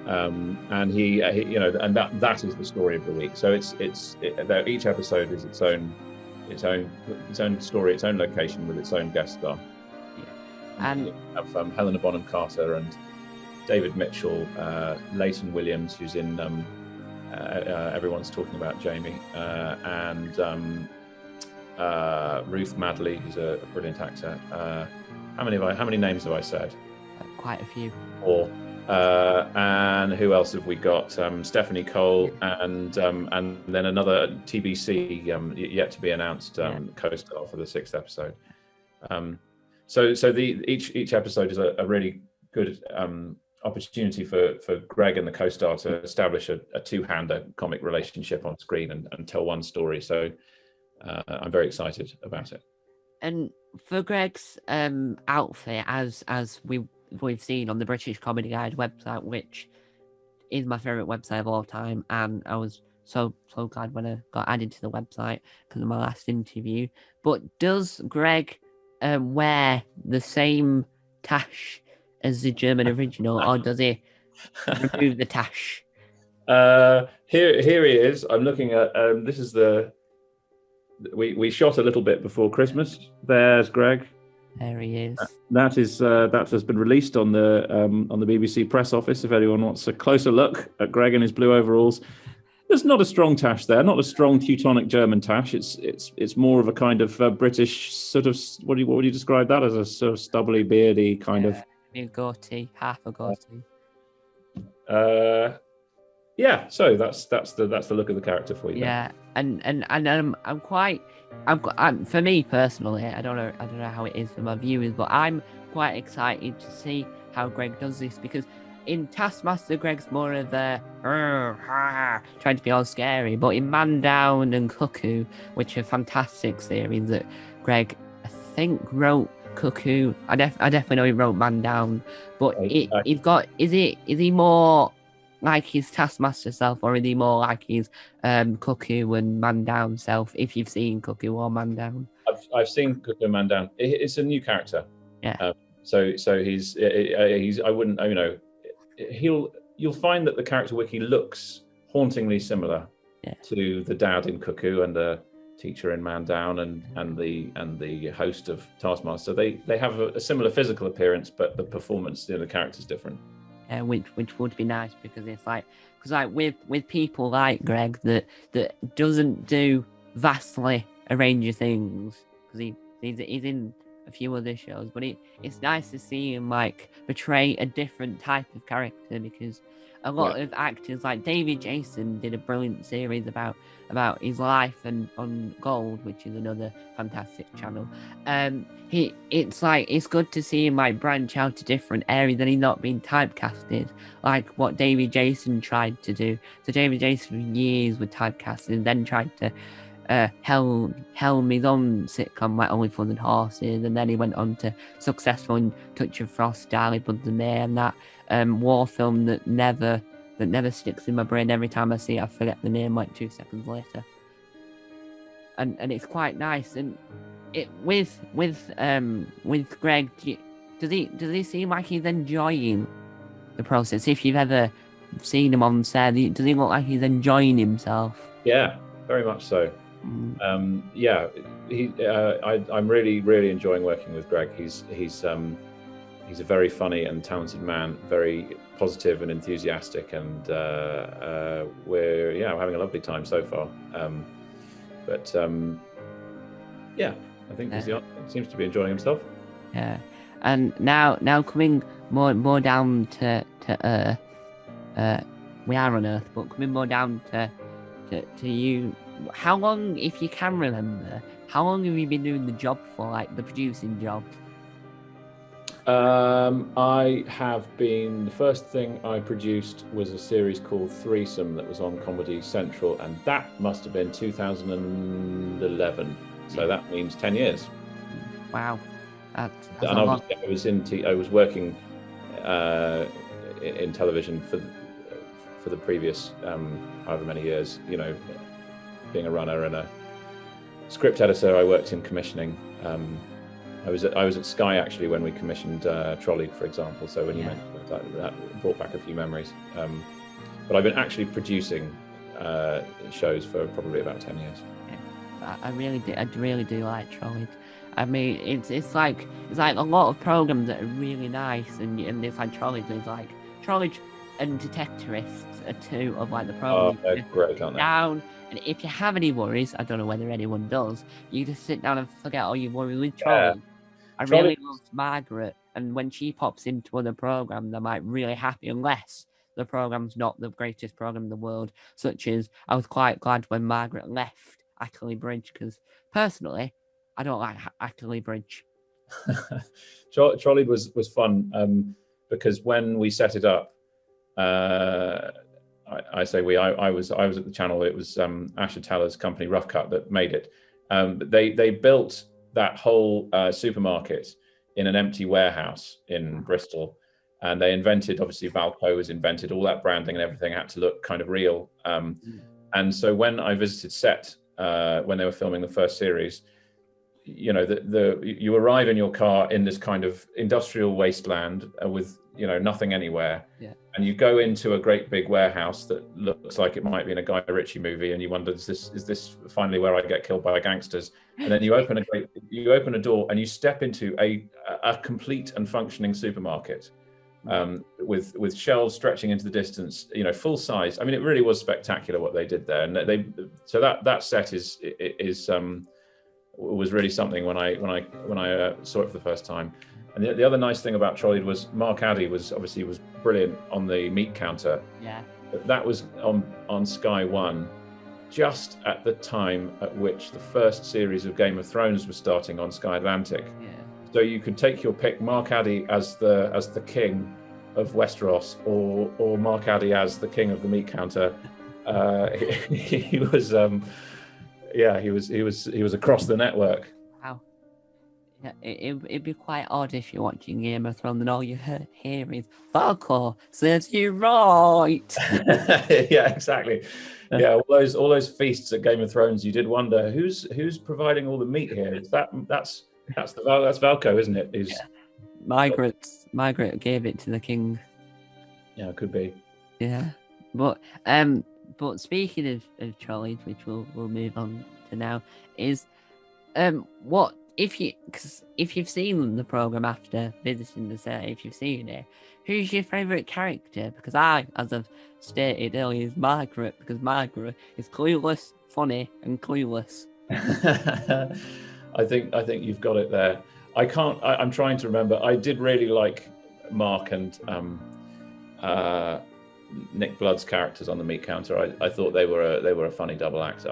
And that is the story of the week. So each episode is its own story, its own location with its own guest star. And you have Helena Bonham Carter and David Mitchell, Leighton Williams, who's in Everyone's Talking About Jamie, and Ruth Madley, who's a brilliant actor. How many names have I said? Quite a few. Or and who else have we got? Stephanie Cole, and then another TBC yet to be announced co-star for the 6th episode. So each episode is a really good opportunity for Greg and the co-star to establish a two-hander comic relationship on screen and tell one story. So I'm very excited about it. And for Greg's outfit, as we've seen on the British Comedy Guide website, which is my favorite website of all time, and I was so glad when I got added to the website because of my last interview. But does Greg wear the same tash as the German original, or does he remove the tash? Here he is. I'm looking at this is we shot a little bit before Christmas. There's Greg. There he is. That has been released on the BBC press office. If anyone wants a closer look at Greg in his blue overalls, there's not a strong tash there, not a strong Teutonic German tash. It's more of a kind of British sort of what would you describe that as? A sort of stubbly, beardy kind of goatee, half a goatee. So that's the look of the character for you. Yeah, I'm quite, for me personally, I don't know how it is for my viewers, but I'm quite excited to see how Greg does this, because in Taskmaster, Greg's more of the trying to be all scary, but in Man Down and Cuckoo, which are fantastic series that Greg, I think, wrote Cuckoo. I definitely know he wrote Man Down, but he's got, is he more like his Taskmaster self, or is he more like his Cuckoo and Man Down self? If you've seen Cuckoo or Man Down, I've seen Cuckoo and Man Down. It's a new character. Yeah. So he's I wouldn't, you know, you'll find that the character wiki looks hauntingly similar to the dad in Cuckoo and the teacher in Man Down and the host of Taskmaster. They have a similar physical appearance, but the performance, you know, the character's different. Which would be nice, because it's like, with people like Greg that doesn't do vastly a range of things, because he's in a few other shows, but it's nice to see him like portray a different type of character, because a lot of actors, like David Jason did a brilliant series about his life and on Gold, which is another fantastic channel. It's good to see him like branch out to different areas and he's not being typecasted like what David Jason tried to do. So David Jason for years was typecasted, then tried to helm his own sitcom like Only Fun and Horses, and then he went on to successful in Touch of Frost, Darlie, Buds and May, and that war film that never sticks in my brain. Every time I see it, I forget the name like 2 seconds later. And it's quite nice. And it with Greg, does he seem like he's enjoying the process? If you've ever seen him on set, does he look like he's enjoying himself? Yeah, very much so. Yeah, I'm really enjoying working with Greg. He's a very funny and talented man, very positive and enthusiastic, and we're having a lovely time so far. Yeah, I think he seems to be enjoying himself. Yeah, and now coming more down to Earth. We are on Earth, but coming more down to you. How long, if you can remember, how long have you been doing the job for, like the producing job? I have been, the first thing I produced was a series called Threesome that was on Comedy Central, and that must have been 2011. So that means 10 years. Wow. That's and obviously I was working in television for the previous however many years, you know, being a runner and a script editor. I worked in commissioning. I was at Sky actually when we commissioned Trolleyed, for example. So when you mentioned that brought back a few memories. But I've been actually producing shows for probably about 10 years. Yeah. I really do like Trolleyed. I mean, it's like a lot of programs that are really nice, and it's like Trolleyed is like Trolleyed and Detectorists are two of like the programs. Oh, they're great, aren't they? Down, and if you have any worries, I don't know whether anyone does, you just sit down and forget all your worries with Trolleyed. Yeah. I really love Margaret, and when she pops into other programs, I'm like really happy, unless the program's not the greatest program in the world, such as I was quite glad when Margaret left Ackley Bridge, because personally, I don't like Ackley Bridge. Trolleyed was fun because when we set it up, I say we, I was at the channel. It was Asher Teller's company, Rough Cut, that made it. They built that whole supermarket in an empty warehouse in Bristol, and they invented, obviously Valco was invented, all that branding and everything had to look kind of real. And so when I visited set when they were filming the first series, you know, you arrive in your car in this kind of industrial wasteland with, you know, nothing anywhere. Yeah. And you go into a great big warehouse that looks like it might be in a Guy Ritchie movie, and you wonder, is this finally where I get killed by gangsters? And then you open a door and you step into a complete and functioning supermarket with shelves stretching into the distance, you know, full size. I mean, it really was spectacular what they did there. And so that set was really something when I saw it for the first time. And the other nice thing about Trolleyed was Mark Addy was brilliant on the meat counter. Yeah. But that was on Sky One, just at the time at which the first series of Game of Thrones was starting on Sky Atlantic. Yeah. So you could take your pick: Mark Addy as the king of Westeros, or Mark Addy as the king of the meat counter. He was, he was across the network. Wow. Yeah, it'd be quite odd if you're watching Game of Thrones and all you hear is Falcor serves you right. Yeah, exactly. Yeah, all those feasts at Game of Thrones, you did wonder who's providing all the meat here. That's Valco, isn't it? Margaret gave it to the king. Yeah, it could be. Yeah, but speaking of trolleys, which we'll move on to now, is what if you've seen the program after visiting the set, if you've seen it, who's your favourite character? Because I, as I've stated earlier, is Margaret, because Margaret is clueless, funny, and clueless. I think you've got it there. I'm trying to remember. I did really like Mark and Nick Blood's characters on the meat counter. I thought they were a funny double act.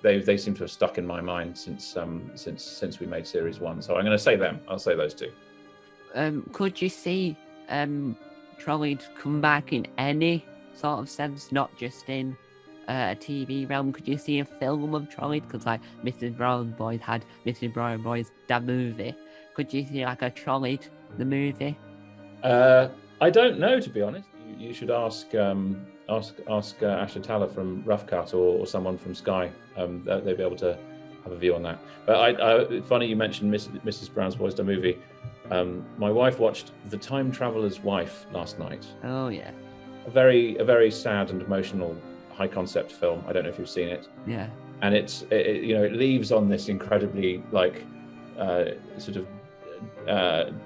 They seem to have stuck in my mind since we made series 1. So I'm going to say them. I'll say those two. Could you see Trolley come back in any sort of sense, not just in a TV realm? Could you see a film of Trolley? Because like Mrs. Brown Boys had Mrs. Brown Boys the movie. Could you see like a Trolley the movie? I don't know, to be honest. You should ask Asha Talla from Rough Cut or someone from Sky. They'd be able to have a view on that. But funny you mentioned Mrs. Brown's Boys the movie. My wife watched The Time Traveler's Wife last night. Oh yeah. A very sad and emotional high concept film. I don't know if you've seen it. Yeah. And it leaves on this incredibly sort of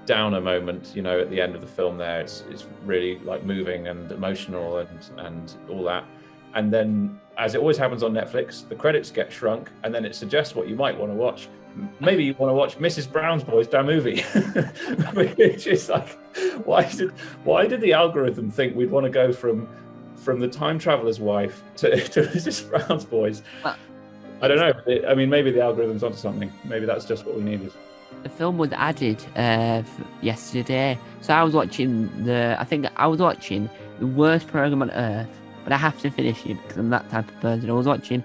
downer moment, at the end of the film there. It's really like moving and emotional and all that. And then, as it always happens on Netflix, the credits get shrunk and then it suggests what you might want to watch. Maybe you want to watch Mrs. Brown's Boys the movie. Which is like, why did the algorithm think we'd want to go from The Time Traveler's Wife to Mrs. Brown's Boys? Well, I don't know. Maybe the algorithm's onto something. Maybe that's just what we needed. The film was added yesterday, so I was watching the worst program on earth, but I have to finish it because I'm that type of person. I was looking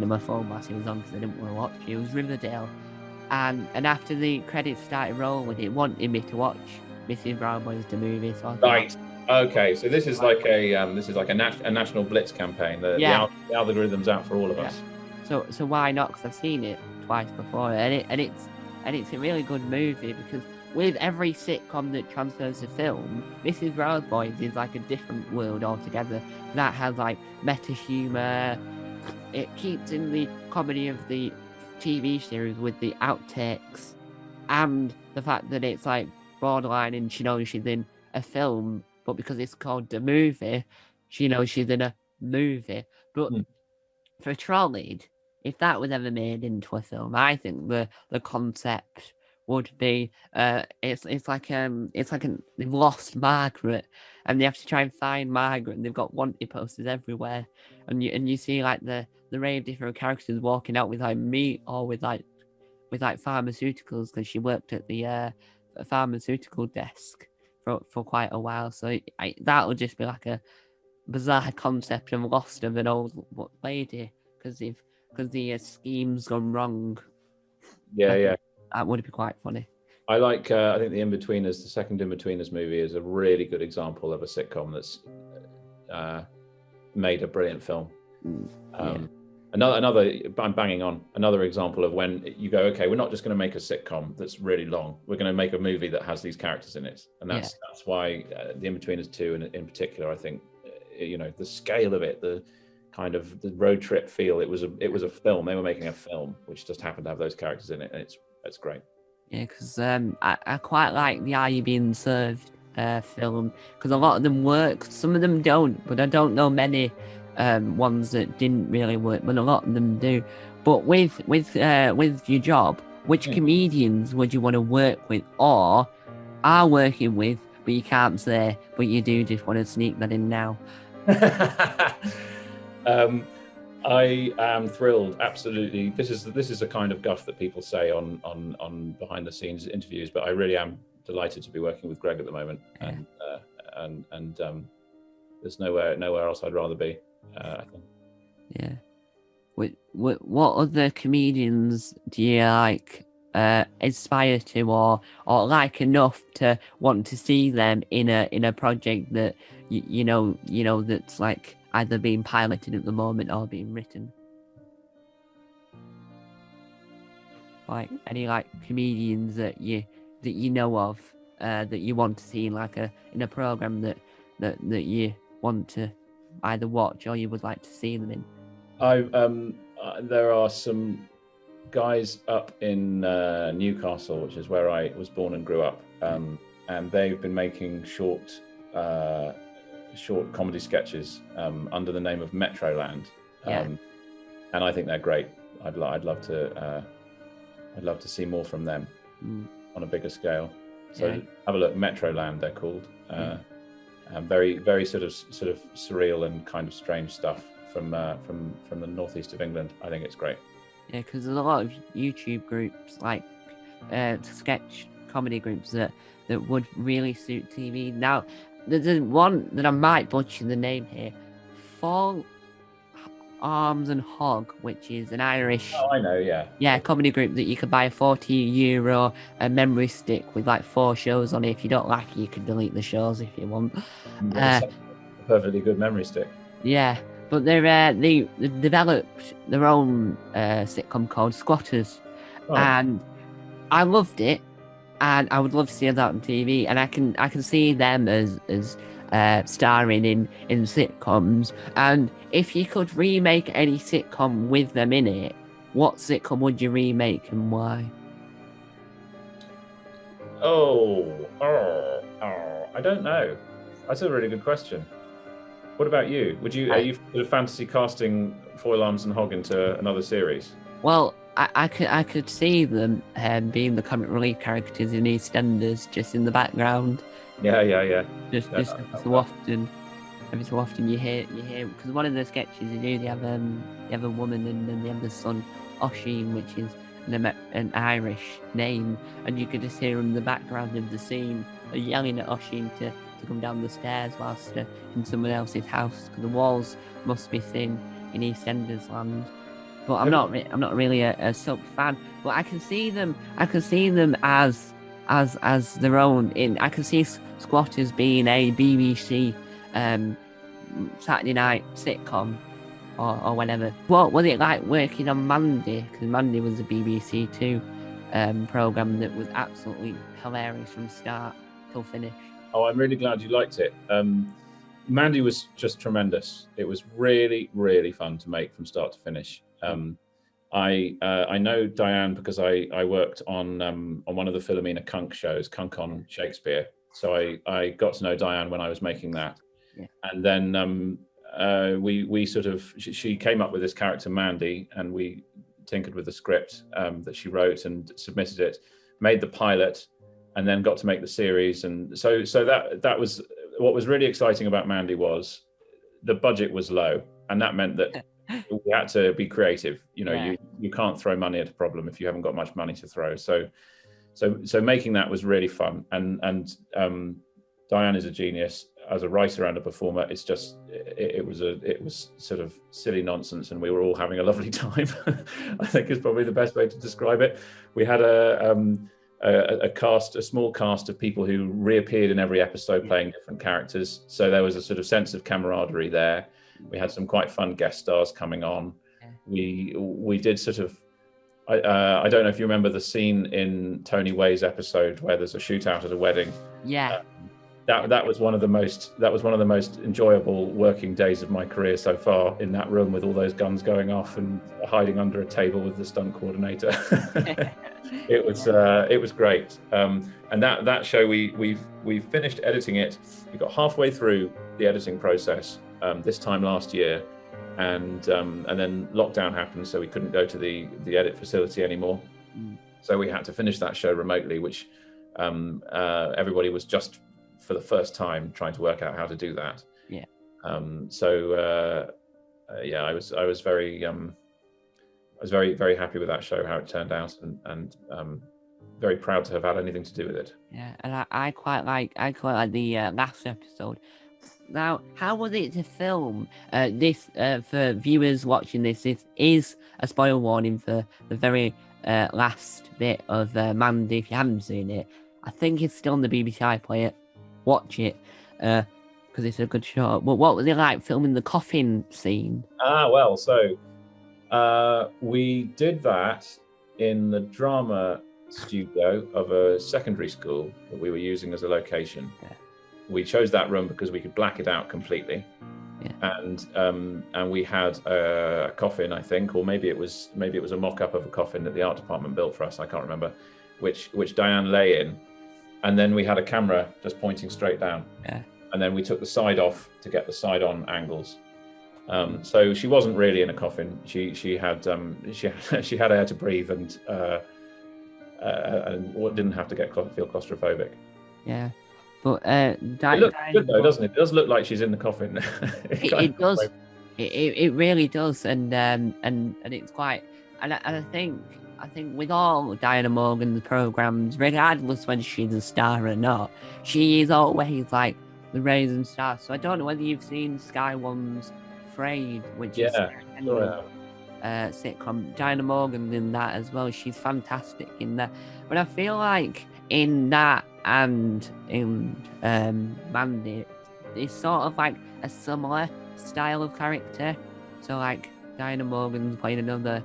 at my phone whilst it was on because I didn't want to watch it. It was Riverdale, and after the credits started rolling, it wanted me to watch Mrs. Brown Boys the movie. So right. Okay. So this is like a national blitz campaign. The algorithm's out for all of us. So why not? Because I've seen it twice before, and it's a really good movie because with every sitcom that transfers to film, Mrs. Brown Boys is like a different world altogether. That has like meta humor. It keeps in the comedy of the TV series with the outtakes and the fact that it's like borderline and she knows she's in a film, but because it's called the movie, she knows she's in a movie. But for Trolleyed, if that was ever made into a film, I think the concept would be it's like they've lost Margaret and they have to try and find Margaret, and they've got wanted posters everywhere, and you see like the array of different characters walking out with like meat or with pharmaceuticals, because she worked at the pharmaceutical desk for quite a while. So that'll just be like a bizarre concept of lost of an old lady because the scheme's gone wrong. Yeah. That would be quite funny. I like. I think the Inbetweeners, the second Inbetweeners movie, is a really good example of a sitcom that's made a brilliant film. Another. I'm banging on another example of when you go, okay, we're not just going to make a sitcom that's really long. We're going to make a movie that has these characters in it, and that's why the Inbetweeners 2, in particular, I think, the scale of it, the kind of the road trip feel. It was a film. They were making a film which just happened to have those characters in it, and it's great. Yeah, because I quite like the Are You Being Served film, because a lot of them work. Some of them don't, but I don't know many ones that didn't really work, but a lot of them do. But with your job, which comedians would you want to work with or are working with, but you can't say, but you do just want to sneak that in now? I am thrilled. Absolutely, this is a kind of guff that people say on behind the scenes interviews, but I really am delighted to be working with Greg at the moment, Yeah. and there's nowhere else I'd rather be. I think. Yeah. What other comedians do you like aspire to or like enough to want to see them in a project that you know that's like either being piloted at the moment or being written? Like any like comedians that you know of that you want to see in like in a program that you want to either watch or you would like to see them in? There are some guys up in Newcastle, which is where I was born and grew up, and they've been making short comedy sketches under the name of Metroland, and I think they're great. I'd love to see more from them on a bigger scale. So have a look. Metroland, they're called. Very very sort of surreal and kind of strange stuff from the northeast of England. I think it's great. Yeah, because there's a lot of YouTube groups, like sketch comedy groups that would really suit TV. Now, there's one that I might butcher the name here, Fall Arms and Hog, which is an Irish comedy group that you could buy a €40 a memory stick with like 4 shows on it. If you don't like it, you can delete the shows if you want. A perfectly good memory stick. Yeah. But they developed their own sitcom called Squatters, and I loved it, and I would love to see that on TV. And I can see them as starring in sitcoms. And if you could remake any sitcom with them in it, what sitcom would you remake and why? I don't know. That's a really good question. What about you? Are you fantasy casting Foil Arms and Hog into another series? Well, I could see them being the comic relief characters in EastEnders, just in the background. Yeah. Just every so often you hear because one of the sketches they have a woman and then they have the son Oisin, which is an Irish name, and you could just hear in the background of the scene yelling at Oisin to come down the stairs whilst in someone else's house, because the walls must be thin in EastEnders land. But I'm not really a soap fan. But I can see them as their own. I can see Squatters being a BBC Saturday night sitcom or whatever. What was it like working on Mandy? Because Mandy was a BBC Two program that was absolutely hilarious from start till finish. Oh, I'm really glad you liked it. Mandy was just tremendous. It was really, really fun to make from start to finish. I know Diane because I worked on one of the Philomena Kunk shows, Kunk on Shakespeare. So I got to know Diane when I was making that, and then we sort of she came up with this character Mandy, and we tinkered with the script that she wrote and submitted it, made the pilot, and then got to make the series. And so that was what was really exciting about Mandy. Was the budget was low, and that meant that we had to be creative. You can't throw money at a problem if you haven't got much money to throw. So making that was really fun. And Diane is a genius as a writer and a performer. It's just it was sort of silly nonsense, and we were all having a lovely time. I think is probably the best way to describe it. We had a small cast of people who reappeared in every episode playing different characters. So there was a sort of sense of camaraderie there. We had some quite fun guest stars coming on. We did sort of, I don't know if you remember the scene in Tony Way's episode where there's a shootout at a wedding. Yeah. That was one of the most enjoyable working days of my career so far, in that room with all those guns going off and hiding under a table with the stunt coordinator. It was great. And that show we finished editing it. We got halfway through the editing process this time last year, and then lockdown happened, so we couldn't go to the edit facility anymore. So we had to finish that show remotely, which everybody was just for the first time trying to work out how to do that. Yeah. Yeah, I was very very happy with that show, how it turned out, and very proud to have had anything to do with it. Yeah, and I quite like the last episode. Now, how was it to film this? For viewers watching this, this is a spoiler warning for the very last bit of Mandy. If you haven't seen it, I think it's still on the BBC iPlayer. Watch it because it's a good show. But what was it like filming the coffin scene? Well, so we did that in the drama studio of a secondary school that we were using as a location. Yeah. We chose that room because we could black it out completely. Yeah. And we had a coffin, I think, or maybe it was a mock-up of a coffin that the art department built for us. I can't remember, which Diane lay in, and then we had a camera just pointing straight down. Yeah. And then we took the side off to get the side-on angles. So she wasn't really in a coffin. She had air to breathe and didn't have to feel claustrophobic. Yeah. But it looks good though, doesn't it? It does look like she's in the coffin. It does. It really does, and it's quite. And I think with all Diana Morgan's programs, regardless whether she's a star or not, she is always like the rising star. So I don't know whether you've seen Sky One's Frayed, which is sitcom. Diana Morgan in that as well. She's fantastic in that. But I feel like in that and in Mandy, it's sort of like a similar style of character. So like Diana Morgan's playing another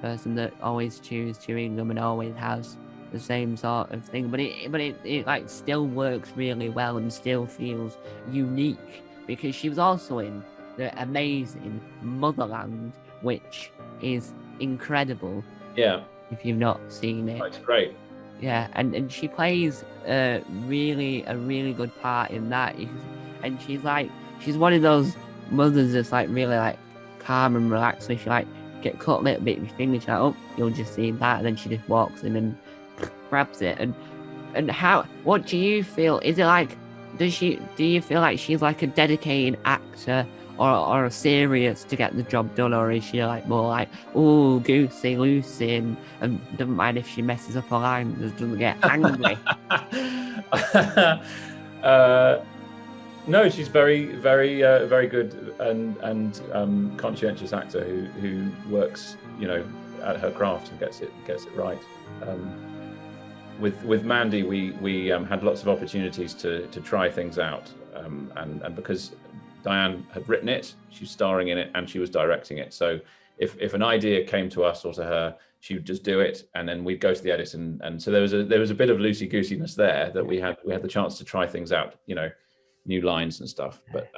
person that always chews chewing gum and always has the same sort of thing, but it like still works really well and still feels unique because she was also in the amazing Motherland, which is incredible. Yeah. If you've not seen it. It's great. Yeah, and she plays a really good part in that. And she's one of those mothers that's like really like calm and relaxed. So she like get cut a little bit with your fingers, she's like, oh, you'll just see that, and then she just walks in and grabs it. And what do you feel? Is it like, do you feel like she's like a dedicated actor or serious to get the job done, or is she like more like, oh, goosey loosey and doesn't mind if she messes up her line, just doesn't get angry? No, she's very good and conscientious actor who works, at her craft and gets it right. With Mandy, we had lots of opportunities to try things out, and because Diane had written it, she's starring in it, and she was directing it. So if an idea came to us or to her, she would just do it, and then we'd go to the edit, and so there was a bit of loosey goosiness there that we had the chance to try things out, new lines and stuff. But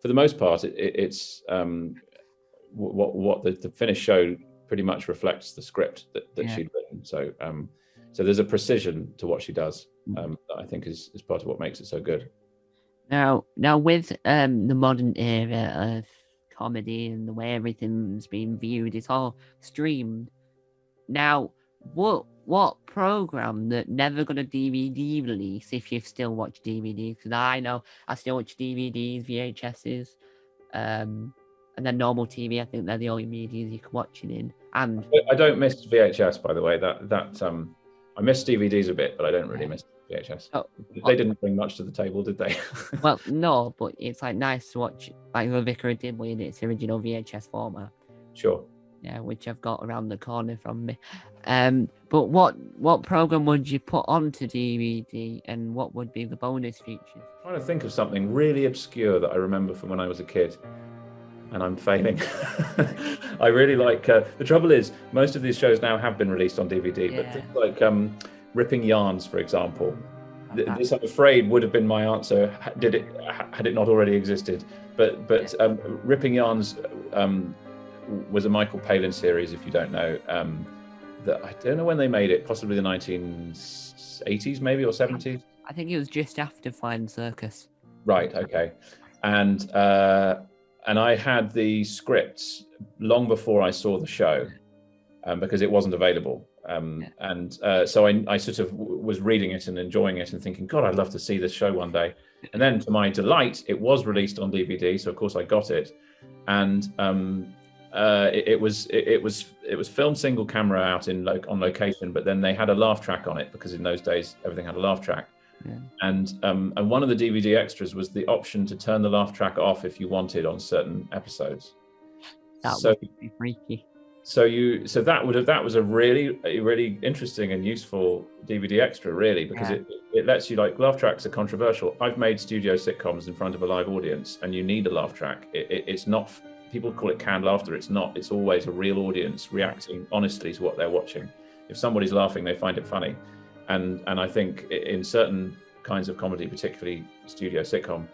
for the most part, it's what the finished show pretty much reflects the script that she'd written. So so there's a precision to what she does that I think is part of what makes it so good. Now with the modern era of comedy and the way everything's being viewed, it's all streamed. Now, what program that never got a DVD release, if you still watch DVDs? Because I know I still watch DVDs, VHSs, and then normal TV. I think they're the only medias you can watch it in. And I don't miss VHS, by the way. I miss DVDs a bit, but I don't really miss VHS. They didn't bring much to the table, did they? Well, no, but it's like nice to watch like The Vicar of Dibley in its original VHS format. Sure. Yeah, which I've got around the corner from me. But what program would you put onto DVD, and what would be the bonus features? I'm trying to think of something really obscure that I remember from when I was a kid, and I'm failing. I really like. The trouble is, most of these shows now have been released on DVD, but things like Ripping Yarns, for example. This, I'm afraid, would have been my answer had it not already existed. But Ripping Yarns was a Michael Palin series, if you don't know. That I don't know when they made it, possibly the 1980s maybe, or 70s. I think it was just after Flying Circus. Right, okay. And I had the scripts long before I saw the show, because it wasn't available. And so I sort of was reading it and enjoying it and thinking, God, I'd love to see this show one day. And then to my delight, it was released on DVD. So of course I got it. And it was filmed single camera out on location, but then they had a laugh track on it because in those days everything had a laugh track. Yeah. And one of the DVD extras was the option to turn the laugh track off if you wanted on certain episodes. That would be freaky. So that was a really interesting and useful DVD extra, really, because it lets you, like, laugh tracks are controversial. I've made studio sitcoms in front of a live audience, and you need a laugh track. It's not, people call it canned laughter. It's not. It's always a real audience reacting honestly to what they're watching. If somebody's laughing, they find it funny, and I think in certain kinds of comedy, particularly studio sitcom,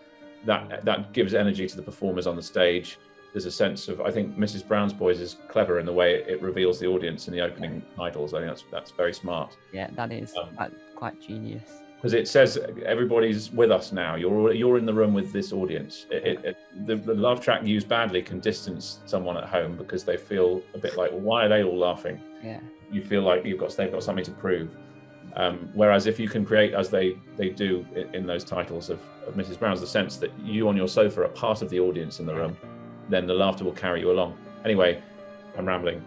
that gives energy to the performers on the stage. There's a sense of, I think Mrs. Brown's Boys is clever in the way it reveals the audience in the opening titles. I think that's very smart. Yeah, that is quite genius. Because it says everybody's with us now. You're in the room with this audience. The laugh track used badly can distance someone at home because they feel a bit like, well, why are they all laughing? Yeah. You feel like they've got something to prove. Whereas if you can create, as they do in those titles of Mrs. Brown's, the sense that you on your sofa are part of the audience in the room, then the laughter will carry you along. Anyway, I'm rambling.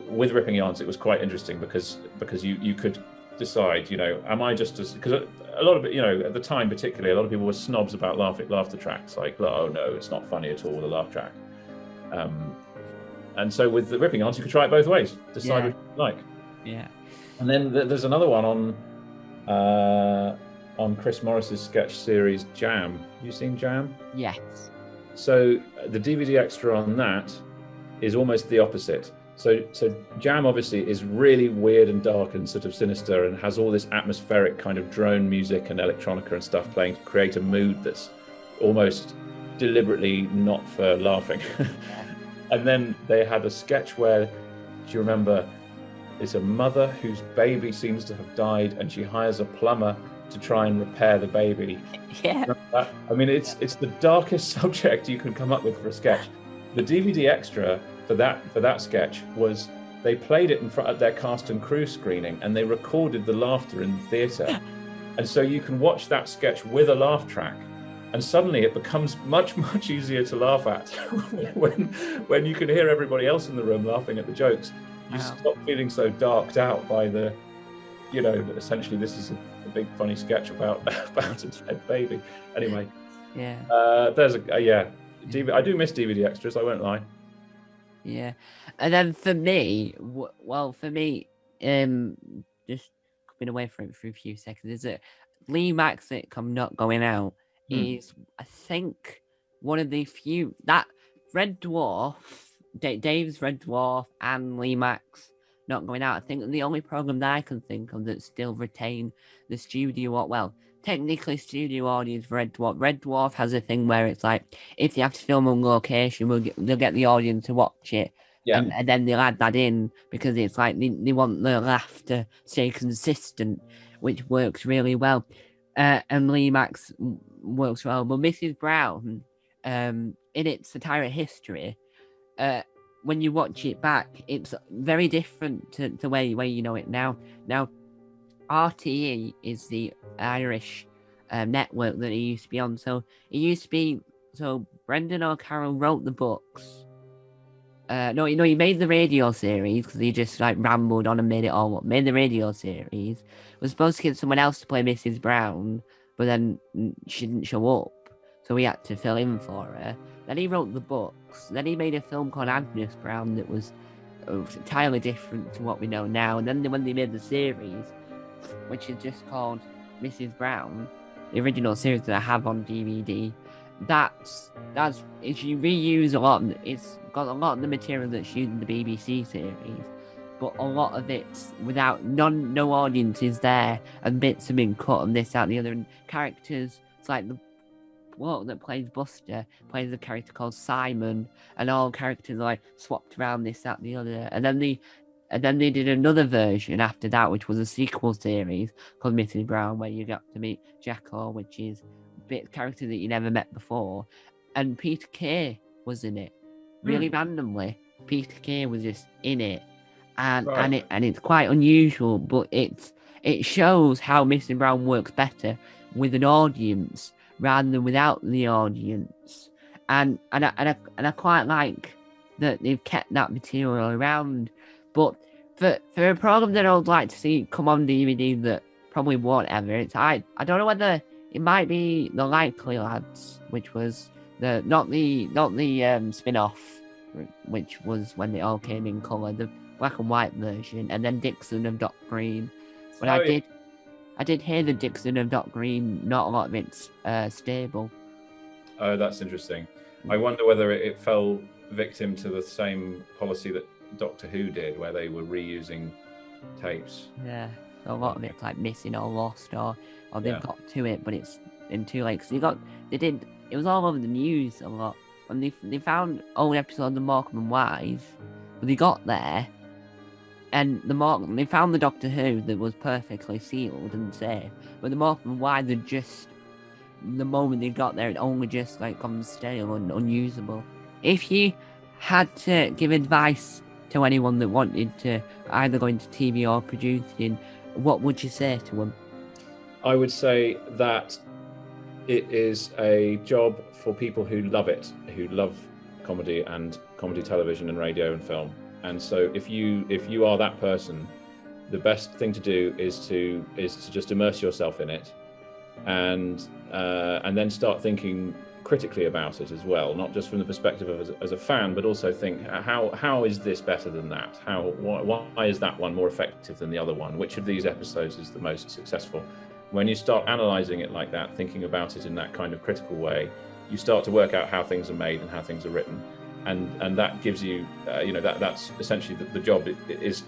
With Ripping Yarns, it was quite interesting because you could decide, am I just as, because a lot of it, at the time particularly, a lot of people were snobs about laughter tracks, like, oh no, it's not funny at all, the laugh track. And so with the Ripping Yarns, you could try it both ways, decide what you like. Yeah. And then there's another one on Chris Morris's sketch series Jam. You seen Jam? Yes. So the DVD extra on that is almost the opposite. So Jam obviously is really weird and dark and sort of sinister and has all this atmospheric kind of drone music and electronica and stuff playing to create a mood that's almost deliberately not for laughing. And then they had a sketch where, do you remember, it's a mother whose baby seems to have died and she hires a plumber to try and repair the baby. Yeah. I mean, it's the darkest subject you can come up with for a sketch. The DVD extra for that sketch was they played it in front of their cast and crew screening and they recorded the laughter in the theatre. And so you can watch that sketch with a laugh track and suddenly it becomes much, much easier to laugh at when you can hear everybody else in the room laughing at the jokes. You stop feeling so darked out by the, essentially this is a big funny sketch about a dead baby. Anyway, there's I do miss DVD extras, I won't lie. Yeah, and then for me, just coming away from it for a few seconds, is that Lee Mack's sitcom Not Going Out is, I think, one of the few that Red Dwarf, Dave's Red Dwarf, and Lee Mack's Not Going Out. I think the only program that I can think of that still retain the studio, well, technically studio audience for Red Dwarf. Red Dwarf has a thing where it's like, if you have to film on location, they'll get the audience to watch it. Yeah. And then they'll add that in because it's like they want the laugh to stay consistent, which works really well. And Lee Mack's works well. But Mrs. Brown, in its entire history, when you watch it back, it's very different to the way you know it now. Now, RTE is the Irish network that it used to be on. So it used to be, so Brendan O'Carroll wrote the books. He made the radio series because he just like rambled on and made it all up. Made the radio series. Was supposed to get someone else to play Mrs. Brown, but then she didn't show up. So we had to fill in for her. Then he wrote the books. Then he made a film called Agnes Brown that was entirely different to what we know now. And then when they made the series, which is just called Mrs. Brown, the original series that I have on DVD, that's if you reuse a lot, it's got a lot of the material that's used in the BBC series, but a lot of it's without no audience is there, and bits have been cut and this, that, and the other, and characters, it's like the bloke that plays Buster plays a character called Simon, and all characters are like swapped around this, that, and the other, and then they did another version after that, which was a sequel series called Mrs. Brown, where you got to meet Jacko, which is a bit character that you never met before, and Peter Kay was in it. Really randomly, Peter Kay was just in it, and Right. it's quite unusual, but it shows how Mr. Brown works better with an audience rather than without the audience, and I quite like that they've kept that material around. But for a program that I would like to see come on DVD that probably won't ever, I don't know whether it might be the Likely Lads, which was the not the spin-off, which was when they all came in colour, the black and white version, and then Dixon of Doc Green. But Oh, yeah. I did hear the Dixon of Doc Green, not a lot of it's stable. Oh, that's interesting. I wonder whether it fell victim to the same policy that Doctor Who did, where they were reusing tapes. Yeah, a lot of it's like missing or lost, or they've Yeah. got to it, but it's in too late. Cause it was all over the news a lot. And they found old episodes of Morecambe and Wise, but they got there, and they found the Doctor Who that was perfectly sealed and safe, but the Morecambe and Wise had just, the moment they got there, it only just like gone stale and unusable. If you had to give advice to anyone that wanted to either go into TV or producing, what would you say to them? I would say that it is a job for people who love it, who love comedy and comedy television and radio and film. And so if you are that person, the best thing to do is to just immerse yourself in it, and then start thinking critically about it as well, not just from the perspective of as a fan, but also think how is this better than that? Why is that one more effective than the other one? Which of these episodes is the most successful? When you start analyzing it like that, thinking about it in that kind of critical way, you start to work out how things are made and how things are written, and that gives you that's essentially the job. It is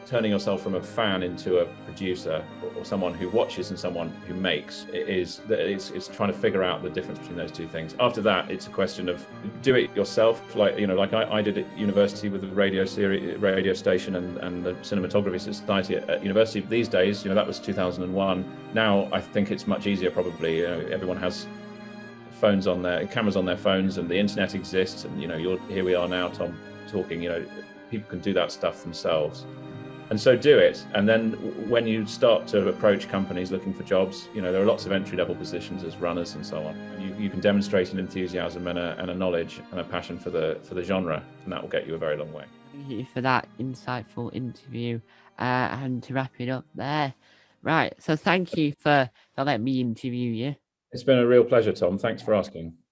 turning yourself from a fan into a producer, or someone who watches and someone who makes. It's trying to figure out the difference between those two things. After that, it's a question of do it yourself, like I did at university with the radio station and the cinematography society at university. These days, that was 2001. Now I think it's much easier. Probably everyone has phones on their cameras on their phones, and the internet exists, and here we are now, Tom, talking. People can do that stuff themselves. And so do it. And then when you start to approach companies looking for jobs, there are lots of entry-level positions as runners and so on. And you can demonstrate an enthusiasm and a knowledge and a passion for the genre, and that will get you a very long way. Thank you for that insightful interview. And to wrap it up there, right. So thank you for letting me interview you. It's been a real pleasure, Tom. Thanks for asking.